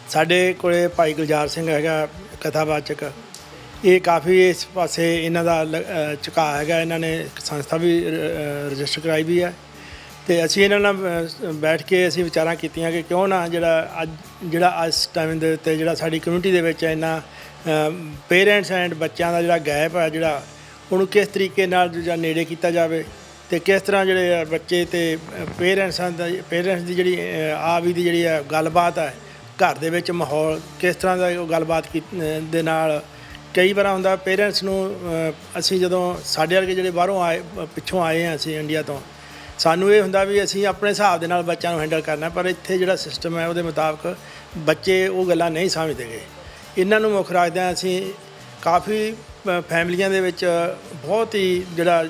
ਸਾਡੇ ਕੋਲੇ ਭਾਈ ਗੁਲਜ਼ਾਰ ਸਿੰਘ ਹੈਗਾ ਕਥਾਵਾਚਕ, ਇਹ ਕਾਫੀ ਇਸ ਪਾਸੇ ਇਹਨਾਂ ਦਾ ਝੁਕਾਅ ਹੈਗਾ। ਇਹਨਾਂ ਨੇ ਇੱਕ ਸੰਸਥਾ ਵੀ ਰਜਿਸਟਰ ਕਰਾਈ ਵੀ ਹੈ ਅਤੇ ਅਸੀਂ ਇਹਨਾਂ ਨਾਲ ਬੈਠ ਕੇ ਅਸੀਂ ਵਿਚਾਰਾਂ ਕੀਤੀਆਂ ਕਿ ਕਿਉਂ ਨਾ ਜਿਹੜਾ ਅੱਜ ਟਾਈਮ ਦੇ ਉੱਤੇ ਜਿਹੜਾ ਸਾਡੀ ਕਮਿਊਨਿਟੀ ਦੇ ਵਿੱਚ ਇੰਨਾ ਪੇਰੈਂਟਸ ਐਂਡ ਬੱਚਿਆਂ ਦਾ ਜਿਹੜਾ ਗੈਪ ਹੈ, ਜਿਹੜਾ ਉਹਨੂੰ ਕਿਸ ਤਰੀਕੇ ਨਾਲ ਜਾਂ ਨੇੜੇ ਕੀਤਾ ਜਾਵੇ ਅਤੇ ਕਿਸ ਤਰ੍ਹਾਂ ਜਿਹੜੇ ਬੱਚੇ ਅਤੇ ਪੇਰੈਂਟਸ ਦੀ ਜਿਹੜੀ ਆਪ ਦੀ ਜਿਹੜੀ ਹੈ ਗੱਲਬਾਤ ਹੈ, ਘਰ ਦੇ ਵਿੱਚ ਮਾਹੌਲ ਕਿਸ ਤਰ੍ਹਾਂ ਦਾ ਉਹ ਗੱਲਬਾਤ ਦੇ ਨਾਲ। ਕਈ ਵਾਰ ਹੁੰਦਾ ਪੇਰੈਂਟਸ ਨੂੰ ਅਸੀਂ ਜਦੋਂ ਸਾਡੇ ਵਰਗੇ ਜਿਹੜੇ ਬਾਹਰੋਂ ਪਿੱਛੋਂ ਆਏ ਹਾਂ ਅਸੀਂ ਇੰਡੀਆ ਤੋਂ, ਸਾਨੂੰ ਇਹ ਹੁੰਦਾ ਵੀ ਅਸੀਂ ਆਪਣੇ ਹਿਸਾਬ ਦੇ ਨਾਲ ਬੱਚਿਆਂ ਨੂੰ ਹੈਂਡਲ ਕਰਨਾ, ਪਰ ਇੱਥੇ ਜਿਹੜਾ ਸਿਸਟਮ ਹੈ ਉਹਦੇ ਮੁਤਾਬਕ ਬੱਚੇ ਉਹ ਗੱਲਾਂ ਨਹੀਂ ਸਮਝਦੇ ਗੇ। ਇਹਨਾਂ ਨੂੰ ਮੁੱਖ ਰੱਖਦਿਆਂ ਅਸੀਂ ਕਾਫੀ ਫੈਮਲੀਆਂ ਦੇ ਵਿੱਚ ਬਹੁਤ ਹੀ ਜਿਹੜਾ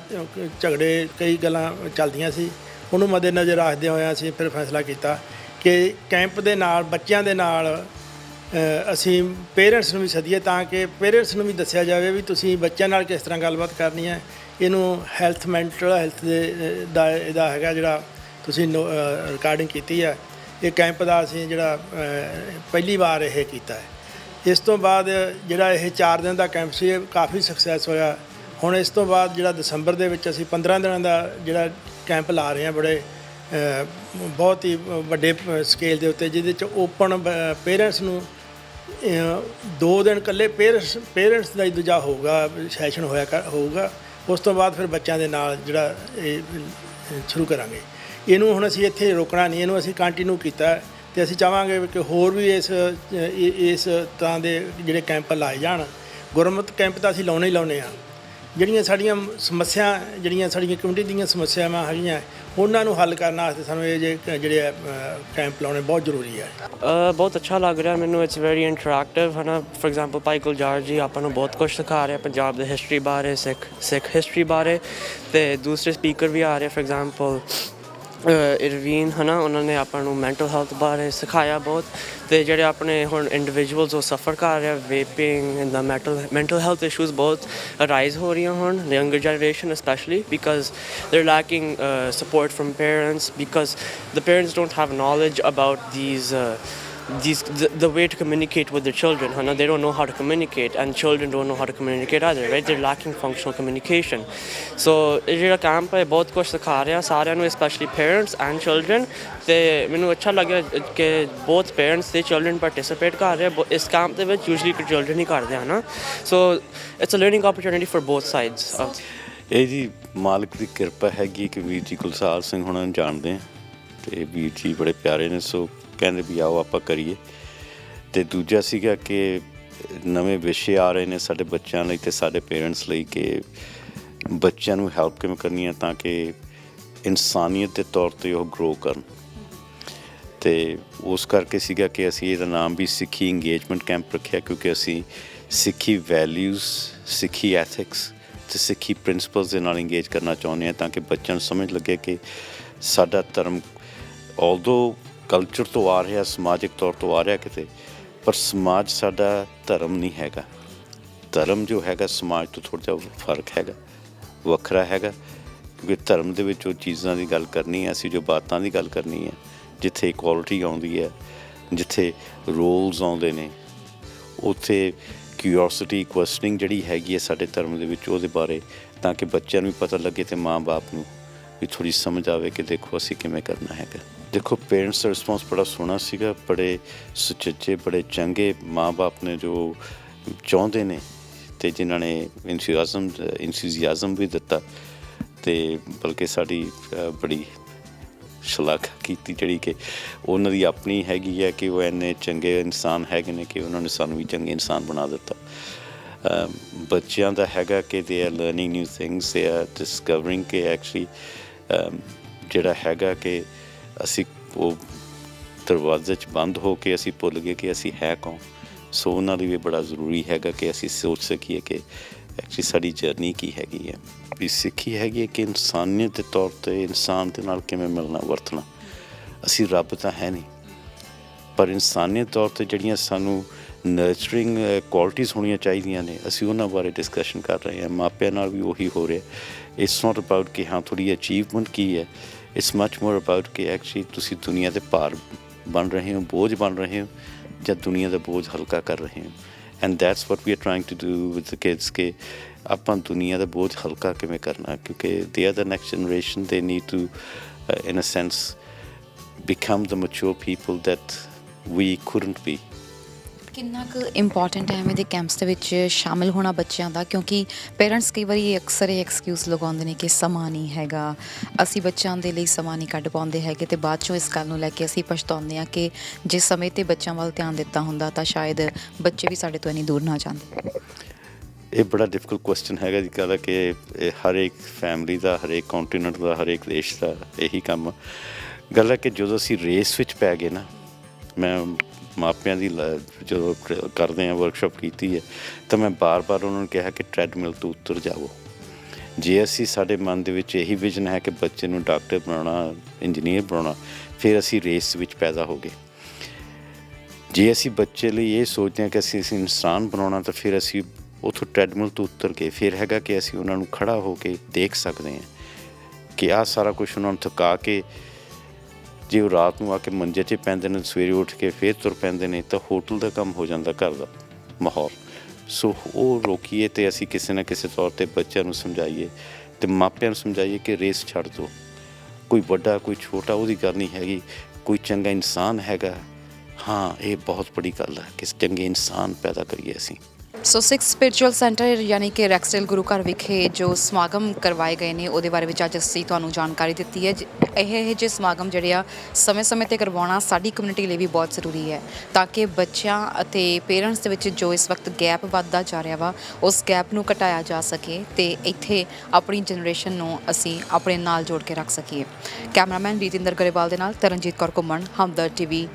ਝਗੜੇ ਕਈ ਗੱਲਾਂ ਚੱਲਦੀਆਂ ਸੀ, ਉਹਨੂੰ ਮੱਦੇਨਜ਼ਰ ਰੱਖਦੇ ਹੋਏ ਅਸੀਂ ਫਿਰ ਫੈਸਲਾ ਕੀਤਾ ਕਿ ਕੈਂਪ ਦੇ ਨਾਲ ਬੱਚਿਆਂ ਦੇ ਨਾਲ ਅਸੀਂ ਪੇਰੈਂਟਸ ਨੂੰ ਵੀ ਸੱਦੀਏ, ਤਾਂ ਕਿ ਪੇਰੈਂਟਸ ਨੂੰ ਵੀ ਦੱਸਿਆ ਜਾਵੇ ਵੀ ਤੁਸੀਂ ਬੱਚਿਆਂ ਨਾਲ ਕਿਸ ਤਰ੍ਹਾਂ ਗੱਲਬਾਤ ਕਰਨੀ ਹੈ। ਇਹਨੂੰ ਮੈਂਟਲ ਹੈਲਥ ਇਹਦਾ ਹੈਗਾ ਜਿਹੜਾ ਤੁਸੀਂ ਰਿਕਾਰਡਿੰਗ ਕੀਤੀ ਹੈ, ਇਹ ਕੈਂਪ ਦਾ ਅਸੀਂ ਜਿਹੜਾ ਪਹਿਲੀ ਵਾਰ ਇਹ ਕੀਤਾ ਹੈ। ਇਸ ਤੋਂ ਬਾਅਦ ਜਿਹੜਾ ਇਹ 4 ਦਿਨ ਦਾ ਕੈਂਪ ਸੀ, ਇਹ ਕਾਫੀ ਸਕਸੈਸ ਹੋਇਆ। ਹੁਣ ਇਸ ਤੋਂ ਬਾਅਦ ਜਿਹੜਾ ਦਸੰਬਰ ਦੇ ਵਿੱਚ ਅਸੀਂ 15 ਦਿਨਾਂ ਦਾ ਜਿਹੜਾ ਕੈਂਪ ਲਾ ਰਹੇ ਹਾਂ, ਬਹੁਤ ਹੀ ਵੱਡੇ ਸਕੇਲ ਦੇ ਉੱਤੇ, ਜਿਹਦੇ 'ਚ ਓਪਨ ਪੇਰੈਂਟਸ ਨੂੰ 2 ਦਿਨ ਇਕੱਲੇ ਪੇਰੈਂਟਸ ਦਾ ਹੀ ਦੂਜਾ ਹੋਊਗਾ ਸੈਸ਼ਨ ਹੋਊਗਾ। ਉਸ ਤੋਂ ਬਾਅਦ ਫਿਰ ਬੱਚਿਆਂ ਦੇ ਨਾਲ ਜਿਹੜਾ ਇਹ ਸ਼ੁਰੂ ਕਰਾਂਗੇ। ਇਹਨੂੰ ਹੁਣ ਅਸੀਂ ਇੱਥੇ ਰੋਕਣਾ ਨਹੀਂ, ਇਹਨੂੰ ਅਸੀਂ ਕੰਟੀਨਿਊ ਕੀਤਾ ਅਤੇ ਅਸੀਂ ਚਾਹਾਂਗੇ ਕਿ ਹੋਰ ਵੀ ਇਸ ਤਰ੍ਹਾਂ ਦੇ ਜਿਹੜੇ ਕੈਂਪ ਲਾਏ ਜਾਣ। ਗੁਰਮਤਿ ਕੈਂਪ ਤਾਂ ਅਸੀਂ ਲਾਉਣੇ ਹੀ ਲਾਉਣੇ ਆ। ਜਿਹੜੀਆਂ ਸਾਡੀਆਂ ਸਮੱਸਿਆ, ਜਿਹੜੀਆਂ ਸਾਡੀਆਂ ਕਮਿਊਨਿਟੀ ਦੀਆਂ ਸਮੱਸਿਆਵਾਂ ਹੈਗੀਆਂ, ਉਹਨਾਂ ਨੂੰ ਹੱਲ ਕਰਨ ਵਾਸਤੇ ਸਾਨੂੰ ਇਹ ਜਿਹੜੇ ਕੈਂਪ ਲਾਉਣੇ ਬਹੁਤ ਜ਼ਰੂਰੀ ਹੈ। ਬਹੁਤ ਅੱਛਾ ਲੱਗ ਰਿਹਾ ਮੈਨੂੰ, ਇਟਸ ਵੈਰੀ ਇੰਟਰੈਕਟਿਵ ਹੈ ਨਾ। ਫੋਰ ਐਗਜ਼ਾਮਪਲ ਭਾਈ ਗੁਲਜ਼ਾਰ ਜੀ ਆਪਾਂ ਨੂੰ ਬਹੁਤ ਕੁਛ ਸਿਖਾ ਰਹੇ ਪੰਜਾਬ ਦੇ ਹਿਸਟਰੀ ਬਾਰੇ, ਸਿੱਖ ਹਿਸਟਰੀ ਬਾਰੇ, ਅਤੇ ਦੂਸਰੇ ਸਪੀਕਰ ਵੀ ਆ ਰਹੇ। ਫੋਰ ਐਗਜ਼ਾਮਪਲ ਇਰਵੀਨ ਹੈ ਨਾ, ਉਹਨਾਂ ਨੇ ਆਪਾਂ ਨੂੰ ਮੈਂਟਲ ਹੈਲਥ ਬਾਰੇ ਸਿਖਾਇਆ ਬਹੁਤ। ਅਤੇ ਜਿਹੜੇ ਆਪਣੇ ਹੁਣ ਇੰਡੀਵਿਜੂਅਲਸ ਉਹ ਸਫਰ ਕਰ ਰਹੇ, ਵੇਪਿੰਗ ਦਾ ਮੈਂਟਲ ਹੈਲਥ ਇਸ਼ੂਜ਼ ਬਹੁਤ ਅਰਾਈਜ਼ ਹੋ ਰਹੀਆਂ ਹੁਣ, younger generation specially, because they are lacking support from parents, because the parents don't have knowledge about the way to communicate with their children. They don't know how to communicate, and children don't know how to communicate either, right? They're lacking functional communication. So ਇਹ ਜਿਹੜਾ camp ਹੈ ਬਹੁਤ ਕੁਛ ਸਿਖਾ ਰਿਹਾ ਸਾਰਿਆਂ ਨੂੰ, specially parents and children. ਅਤੇ ਮੈਨੂੰ ਅੱਛਾ ਲੱਗਿਆ ਕਿ ਬਹੁਤ ਪੇਰੈਂਟਸ ਅਤੇ ਚਿਲਡਰਨ ਪਾਰਟੀਸਪੇਟ ਕਰ ਰਹੇ ਇਸ ਕੈਂਪ ਦੇ ਵਿੱਚ। ਯੂਜਲੀ ਚਿਲਡਰਨ ਹੀ ਕਰਦੇ ਹੈ ਨਾ, so it's a learning opportunity for both sides. ਇਹ ਜੀ ਮਾਲਕ ਦੀ ਕਿਰਪਾ ਹੈਗੀ ਕਿ ਵੀਰ ਜੀ ਗੁਲਜ਼ਾਰ ਸਿੰਘ ਹੁਣਾਂ ਨੂੰ ਜਾਣਦੇ ਹਾਂ, ਅਤੇ ਵੀਰ ਜੀ ਬੜੇ ਪਿਆਰੇ ਨੇ, ਸੋ ਕਹਿੰਦੇ ਵੀ ਆਓ ਆਪਾਂ ਕਰੀਏ। ਅਤੇ ਦੂਜਾ ਸੀਗਾ ਕਿ ਨਵੇਂ ਵਿਸ਼ੇ ਆ ਰਹੇ ਨੇ ਸਾਡੇ ਬੱਚਿਆਂ ਲਈ ਅਤੇ ਸਾਡੇ ਪੇਰੈਂਟਸ ਲਈ, ਕਿ ਬੱਚਿਆਂ ਨੂੰ ਹੈਲਪ ਕਿਵੇਂ ਕਰਨੀ ਹੈ ਤਾਂ ਕਿ ਇਨਸਾਨੀਅਤ ਦੇ ਤੌਰ 'ਤੇ ਉਹ ਗਰੋ ਕਰਨ। ਅਤੇ ਉਸ ਕਰਕੇ ਸੀਗਾ ਕਿ ਅਸੀਂ ਇਹਦਾ ਨਾਮ ਵੀ ਸਿੱਖੀ ਇੰਗੇਜਮੈਂਟ ਕੈਂਪ ਰੱਖਿਆ, ਕਿਉਂਕਿ ਅਸੀਂ ਸਿੱਖੀ ਵੈਲਿਊਜ਼, ਸਿੱਖੀ ਐਥਿਕਸ ਤੇ ਸਿੱਖੀ ਪ੍ਰਿੰਸੀਪਲਸ ਦੇ ਨਾਲ ਇੰਗੇਜ ਕਰਨਾ ਚਾਹੁੰਦੇ ਹਾਂ ਤਾਂ ਕਿ ਬੱਚਿਆਂ ਨੂੰ ਸਮਝ ਲੱਗੇ ਕਿ ਸਾਡਾ ਧਰਮ ਆਲਦੋ ਕਲਚਰ ਤੋਂ ਆ ਰਿਹਾ, ਸਮਾਜਿਕ ਤੌਰ ਤੋਂ ਆ ਰਿਹਾ ਕਿਤੇ, ਪਰ ਸਮਾਜ ਸਾਡਾ ਧਰਮ ਨਹੀਂ ਹੈਗਾ। ਧਰਮ ਜੋ ਹੈਗਾ ਸਮਾਜ ਤੋਂ ਥੋੜ੍ਹਾ ਜਿਹਾ ਫਰਕ ਹੈਗਾ, ਵੱਖਰਾ ਹੈਗਾ, ਕਿਉਂਕਿ ਧਰਮ ਦੇ ਵਿੱਚ ਉਹ ਚੀਜ਼ਾਂ ਦੀ ਗੱਲ ਕਰਨੀ ਹੈ, ਅਸੀਂ ਜੋ ਬਾਤਾਂ ਦੀ ਗੱਲ ਕਰਨੀ ਹੈ, ਜਿੱਥੇ ਇਕੁਆਲਿਟੀ ਆਉਂਦੀ ਹੈ, ਜਿੱਥੇ ਰੋਲਸ ਆਉਂਦੇ ਨੇ, ਉੱਥੇ ਕਿਊਰੀਓਸਿਟੀ ਕੁਐਸਚਨਿੰਗ ਜਿਹੜੀ ਹੈਗੀ ਹੈ ਸਾਡੇ ਧਰਮ ਦੇ ਵਿੱਚ ਉਹਦੇ ਬਾਰੇ, ਤਾਂ ਕਿ ਬੱਚਿਆਂ ਨੂੰ ਵੀ ਪਤਾ ਲੱਗੇ ਅਤੇ ਮਾਂ-ਬਾਪ ਨੂੰ ਵੀ ਥੋੜ੍ਹੀ ਸਮਝ ਆਵੇ ਕਿ ਦੇਖੋ ਅਸੀਂ ਕਿਵੇਂ ਕਰਨਾ ਹੈਗਾ। ਦੇਖੋ ਪੇਰੈਂਟਸ ਦਾ ਰਿਸਪੌਂਸ ਬੜਾ ਸੋਹਣਾ ਸੀਗਾ, ਬੜੇ ਸੁਚੱਜੇ, ਬੜੇ ਚੰਗੇ ਮਾਂ-ਬਾਪ ਨੇ ਜੋ ਚਾਹੁੰਦੇ ਨੇ ਅਤੇ ਜਿਨ੍ਹਾਂ ਨੇ ਇੰਥੂਜ਼ੀਆਜ਼ਮ ਵੀ ਦਿੱਤਾ, ਅਤੇ ਬਲਕਿ ਸਾਡੀ ਬੜੀ ਸ਼ਲਾਘਾ ਕੀਤੀ, ਜਿਹੜੀ ਕਿ ਉਹਨਾਂ ਦੀ ਆਪਣੀ ਹੈਗੀ ਹੈ ਕਿ ਉਹ ਇੰਨੇ ਚੰਗੇ ਇਨਸਾਨ ਹੈਗੇ ਨੇ ਕਿ ਉਹਨਾਂ ਨੇ ਸਾਨੂੰ ਵੀ ਚੰਗੇ ਇਨਸਾਨ ਬਣਾ ਦਿੱਤਾ। ਬੱਚਿਆਂ ਦਾ ਹੈਗਾ ਕਿ they are learning new things, they are discovering ਕਿ ਐਕਚੁਅਲੀ ਜਿਹੜਾ ਹੈਗਾ ਕਿ ਅਸੀਂ ਉਹ ਦਰਵਾਜ਼ੇ 'ਚ ਬੰਦ ਹੋ ਕੇ ਅਸੀਂ ਭੁੱਲ ਗਏ ਕਿ ਅਸੀਂ ਹੈ ਕੌਣ। ਸੋ ਉਹਨਾਂ ਲਈ ਵੀ ਬੜਾ ਜ਼ਰੂਰੀ ਹੈਗਾ ਕਿ ਅਸੀਂ ਸੋਚ ਸਕੀਏ ਕਿ ਐਕਚੁਅਲੀ ਸਾਡੀ ਜਰਨੀ ਕੀ ਹੈਗੀ ਹੈ। ਵੀ ਸਿੱਖੀ ਹੈਗੀ ਹੈ ਕਿ ਇਨਸਾਨੀਅਤ ਦੇ ਤੌਰ 'ਤੇ ਇਨਸਾਨ ਦੇ ਨਾਲ ਕਿਵੇਂ ਮਿਲਣਾ ਵਰਤਣਾ। ਅਸੀਂ ਰੱਬ ਤਾਂ ਹੈ ਨਹੀਂ, ਪਰ ਇਨਸਾਨੀਅਤ ਤੌਰ 'ਤੇ ਜਿਹੜੀਆਂ ਸਾਨੂੰ ਨਰਚਰਿੰਗ ਕੁਆਲਿਟੀਜ਼ ਹੋਣੀਆਂ ਚਾਹੀਦੀਆਂ ਨੇ, ਅਸੀਂ ਉਹਨਾਂ ਬਾਰੇ ਡਿਸਕਸ਼ਨ ਕਰ ਰਹੇ ਹਾਂ। ਮਾਪਿਆਂ ਨਾਲ ਵੀ ਉਹੀ ਹੋ ਰਿਹਾ। ਇਟਸ ਨੋਟ ਅਬਾਊਟ ਕਿ ਹਾਂ ਤੁਹਾਡੀ ਅਚੀਵਮੈਂਟ ਕੀ ਹੈ, ਇਟਸ ਮਚ ਮੋਰ ਅਬਾਊਟ ਕਿ ਐਕਚੁਅਲੀ ਤੁਸੀਂ ਦੁਨੀਆ ਦੇ ਭਾਰ ਬਣ ਰਹੇ ਹੋ, ਬੋਝ ਬਣ ਰਹੇ ਹੋ, ਜਾਂ ਦੁਨੀਆ ਦਾ ਬੋਝ ਹਲਕਾ ਕਰ ਰਹੇ ਹੋ। And that's what we are trying to do with the kids ਕਿ ਆਪਾਂ ਦੁਨੀਆ ਦਾ ਬੋਝ ਹਲਕਾ ਕਿਵੇਂ ਕਰਨਾ, ਕਿਉਂਕਿ they are the next generation, they need to in a sense become the mature people that we couldn't be. ਕਿੰਨਾ ਕੁ ਇੰਪੋਰਟੈਂਟ ਹੈ ਐਵੇਂ ਦੇ ਕੈਂਪਸ ਦੇ ਵਿੱਚ ਸ਼ਾਮਿਲ ਹੋਣਾ ਬੱਚਿਆਂ ਦਾ, ਕਿਉਂਕਿ ਪੇਰੈਂਟਸ ਕਈ ਵਾਰੀ ਅਕਸਰ ਇਹ ਐਕਸਕਿਊਜ਼ ਲਗਾਉਂਦੇ ਨੇ ਕਿ ਸਮਾਂ ਨਹੀਂ ਹੈਗਾ, ਅਸੀਂ ਬੱਚਿਆਂ ਦੇ ਲਈ ਸਮਾਂ ਨਹੀਂ ਕੱਢ ਪਾਉਂਦੇ ਹੈਗੇ, ਅਤੇ ਬਾਅਦ 'ਚੋਂ ਇਸ ਗੱਲ ਨੂੰ ਲੈ ਕੇ ਅਸੀਂ ਪਛਤਾਉਂਦੇ ਹਾਂ ਕਿ ਜੇ ਸਮੇਂ 'ਤੇ ਬੱਚਿਆਂ ਵੱਲ ਧਿਆਨ ਦਿੱਤਾ ਹੁੰਦਾ ਤਾਂ ਸ਼ਾਇਦ ਬੱਚੇ ਵੀ ਸਾਡੇ ਤੋਂ ਇੰਨੀ ਦੂਰ ਨਾ ਜਾਂਦੇ। ਇਹ ਬੜਾ ਡਿਫਿਕਲਟ ਕੁਐਸਚਨ ਹੈਗਾ ਜੀ, ਕਹਿੰਦਾ ਕਿ ਹਰ ਇੱਕ ਫੈਮਿਲੀ ਦਾ, ਹਰੇਕ ਕੰਟੀਨੈਂਟ ਦਾ, ਹਰੇਕ ਦੇਸ਼ ਦਾ ਇਹੀ ਕੰਮ। ਗੱਲ ਹੈ ਕਿ ਜਦੋਂ ਅਸੀਂ ਰੇਸ ਵਿੱਚ ਪੈ ਗਏ ਨਾ, ਮੈਂ ਮਾਪਿਆਂ ਦੀ ਜਦੋਂ ਕਰਦੇ ਹਾਂ ਵਰਕਸ਼ਾਪ ਕੀਤੀ ਹੈ, ਤਾਂ ਮੈਂ ਬਾਰ-ਬਾਰ ਉਹਨਾਂ ਨੂੰ ਕਿਹਾ ਕਿ ਟ੍ਰੈਡਮਿਲ ਤੋਂ ਉੱਤਰ ਜਾਵੋ। ਜੇ ਅਸੀਂ ਸਾਡੇ ਮਨ ਦੇ ਵਿੱਚ ਇਹੀ ਵਿਜ਼ਨ ਹੈ ਕਿ ਬੱਚੇ ਨੂੰ ਡਾਕਟਰ ਬਣਾਉਣਾ, ਇੰਜੀਨੀਅਰ ਬਣਾਉਣਾ, ਫਿਰ ਅਸੀਂ ਰੇਸ ਵਿੱਚ ਪੈਦਾ ਹੋ ਗਏ। ਜੇ ਅਸੀਂ ਬੱਚੇ ਲਈ ਇਹ ਸੋਚਦੇ ਹਾਂ ਕਿ ਅਸੀਂ ਇਨਸਾਨ ਬਣਾਉਣਾ, ਤਾਂ ਫਿਰ ਅਸੀਂ ਉੱਥੋਂ ਟ੍ਰੈਡਮਿਲ ਤੋਂ ਉੱਤਰ ਕੇ ਫਿਰ ਹੈਗਾ ਕਿ ਅਸੀਂ ਉਹਨਾਂ ਨੂੰ ਖੜ੍ਹਾ ਹੋ ਕੇ ਦੇਖ ਸਕਦੇ ਹਾਂ ਕਿ ਆਹ ਸਾਰਾ ਕੁਛ ਉਹਨਾਂ ਨੂੰ ਥਕਾ ਕੇ ਜੇ ਉਹ ਰਾਤ ਨੂੰ ਆ ਕੇ ਮੰਜੇ 'ਚ ਪੈਂਦੇ ਨੇ, ਸਵੇਰੇ ਉੱਠ ਕੇ ਫਿਰ ਤੁਰ ਪੈਂਦੇ ਨੇ, ਤਾਂ ਹੋਟਲ ਦਾ ਕੰਮ ਹੋ ਜਾਂਦਾ ਘਰ ਦਾ ਮਾਹੌਲ। ਸੋ ਉਹ ਰੋਕੀਏ ਅਤੇ ਅਸੀਂ ਕਿਸੇ ਨਾ ਕਿਸੇ ਤੌਰ 'ਤੇ ਬੱਚਿਆਂ ਨੂੰ ਸਮਝਾਈਏ ਅਤੇ ਮਾਪਿਆਂ ਨੂੰ ਸਮਝਾਈਏ ਕਿ ਰੇਸ ਛੱਡ ਦਿਓ। ਕੋਈ ਵੱਡਾ ਕੋਈ ਛੋਟਾ ਉਹਦੀ ਗੱਲ ਨਹੀਂ ਹੈਗੀ, ਕੋਈ ਚੰਗਾ ਇਨਸਾਨ ਹੈਗਾ, ਹਾਂ ਇਹ ਬਹੁਤ ਬੜੀ ਗੱਲ ਹੈ ਕਿ ਚੰਗੇ ਇਨਸਾਨ ਪੈਦਾ ਕਰੀਏ ਅਸੀਂ। ਸੋ ਸਿਕਸ ਸਪਿਰਿਚੁਅਲ ਸੈਂਟਰ ਯਾਨੀ ਕਿ ਰੈਕਸਡੇਲ ਗੁਰੂ ਘਰ ਵਿਖੇ ਜੋ ਸਮਾਗਮ ਕਰਵਾਏ ਗਏ ਨੇ, ਉਹਦੇ ਬਾਰੇ ਵਿੱਚ ਅੱਜ ਅਸੀਂ ਤੁਹਾਨੂੰ ਜਾਣਕਾਰੀ ਦਿੱਤੀ ਹੈ। ਇਹ ਜਿਹੇ ਸਮਾਗਮ ਜਿਹੜੇ ਆ ਸਮੇਂ-ਸਮੇਂ 'ਤੇ ਕਰਵਾਉਣਾ ਸਾਡੀ ਕਮਿਊਨਿਟੀ ਲਈ ਵੀ ਬਹੁਤ ਜ਼ਰੂਰੀ ਹੈ, ਤਾਂ ਕਿ ਬੱਚਿਆਂ ਅਤੇ ਪੇਰੈਂਟਸ ਦੇ ਵਿੱਚ ਜੋ ਇਸ ਵਕਤ ਗੈਪ ਵੱਧਦਾ ਜਾ ਰਿਹਾ ਵਾ, ਉਸ ਗੈਪ ਨੂੰ ਘਟਾਇਆ ਜਾ ਸਕੇ ਅਤੇ ਇੱਥੇ ਆਪਣੀ ਜਨਰੇਸ਼ਨ ਨੂੰ ਅਸੀਂ ਆਪਣੇ ਨਾਲ ਜੋੜ ਕੇ ਰੱਖ ਸਕੀਏ। ਕੈਮਰਾਮੈਨ ਰੀਤਿੰਦਰ ਗਰੇਵਾਲ ਦੇ ਨਾਲ ਤਰਨਜੀਤ ਕੌਰ ਘੁੰਮਣ, ਹਮਦਰਦ TV।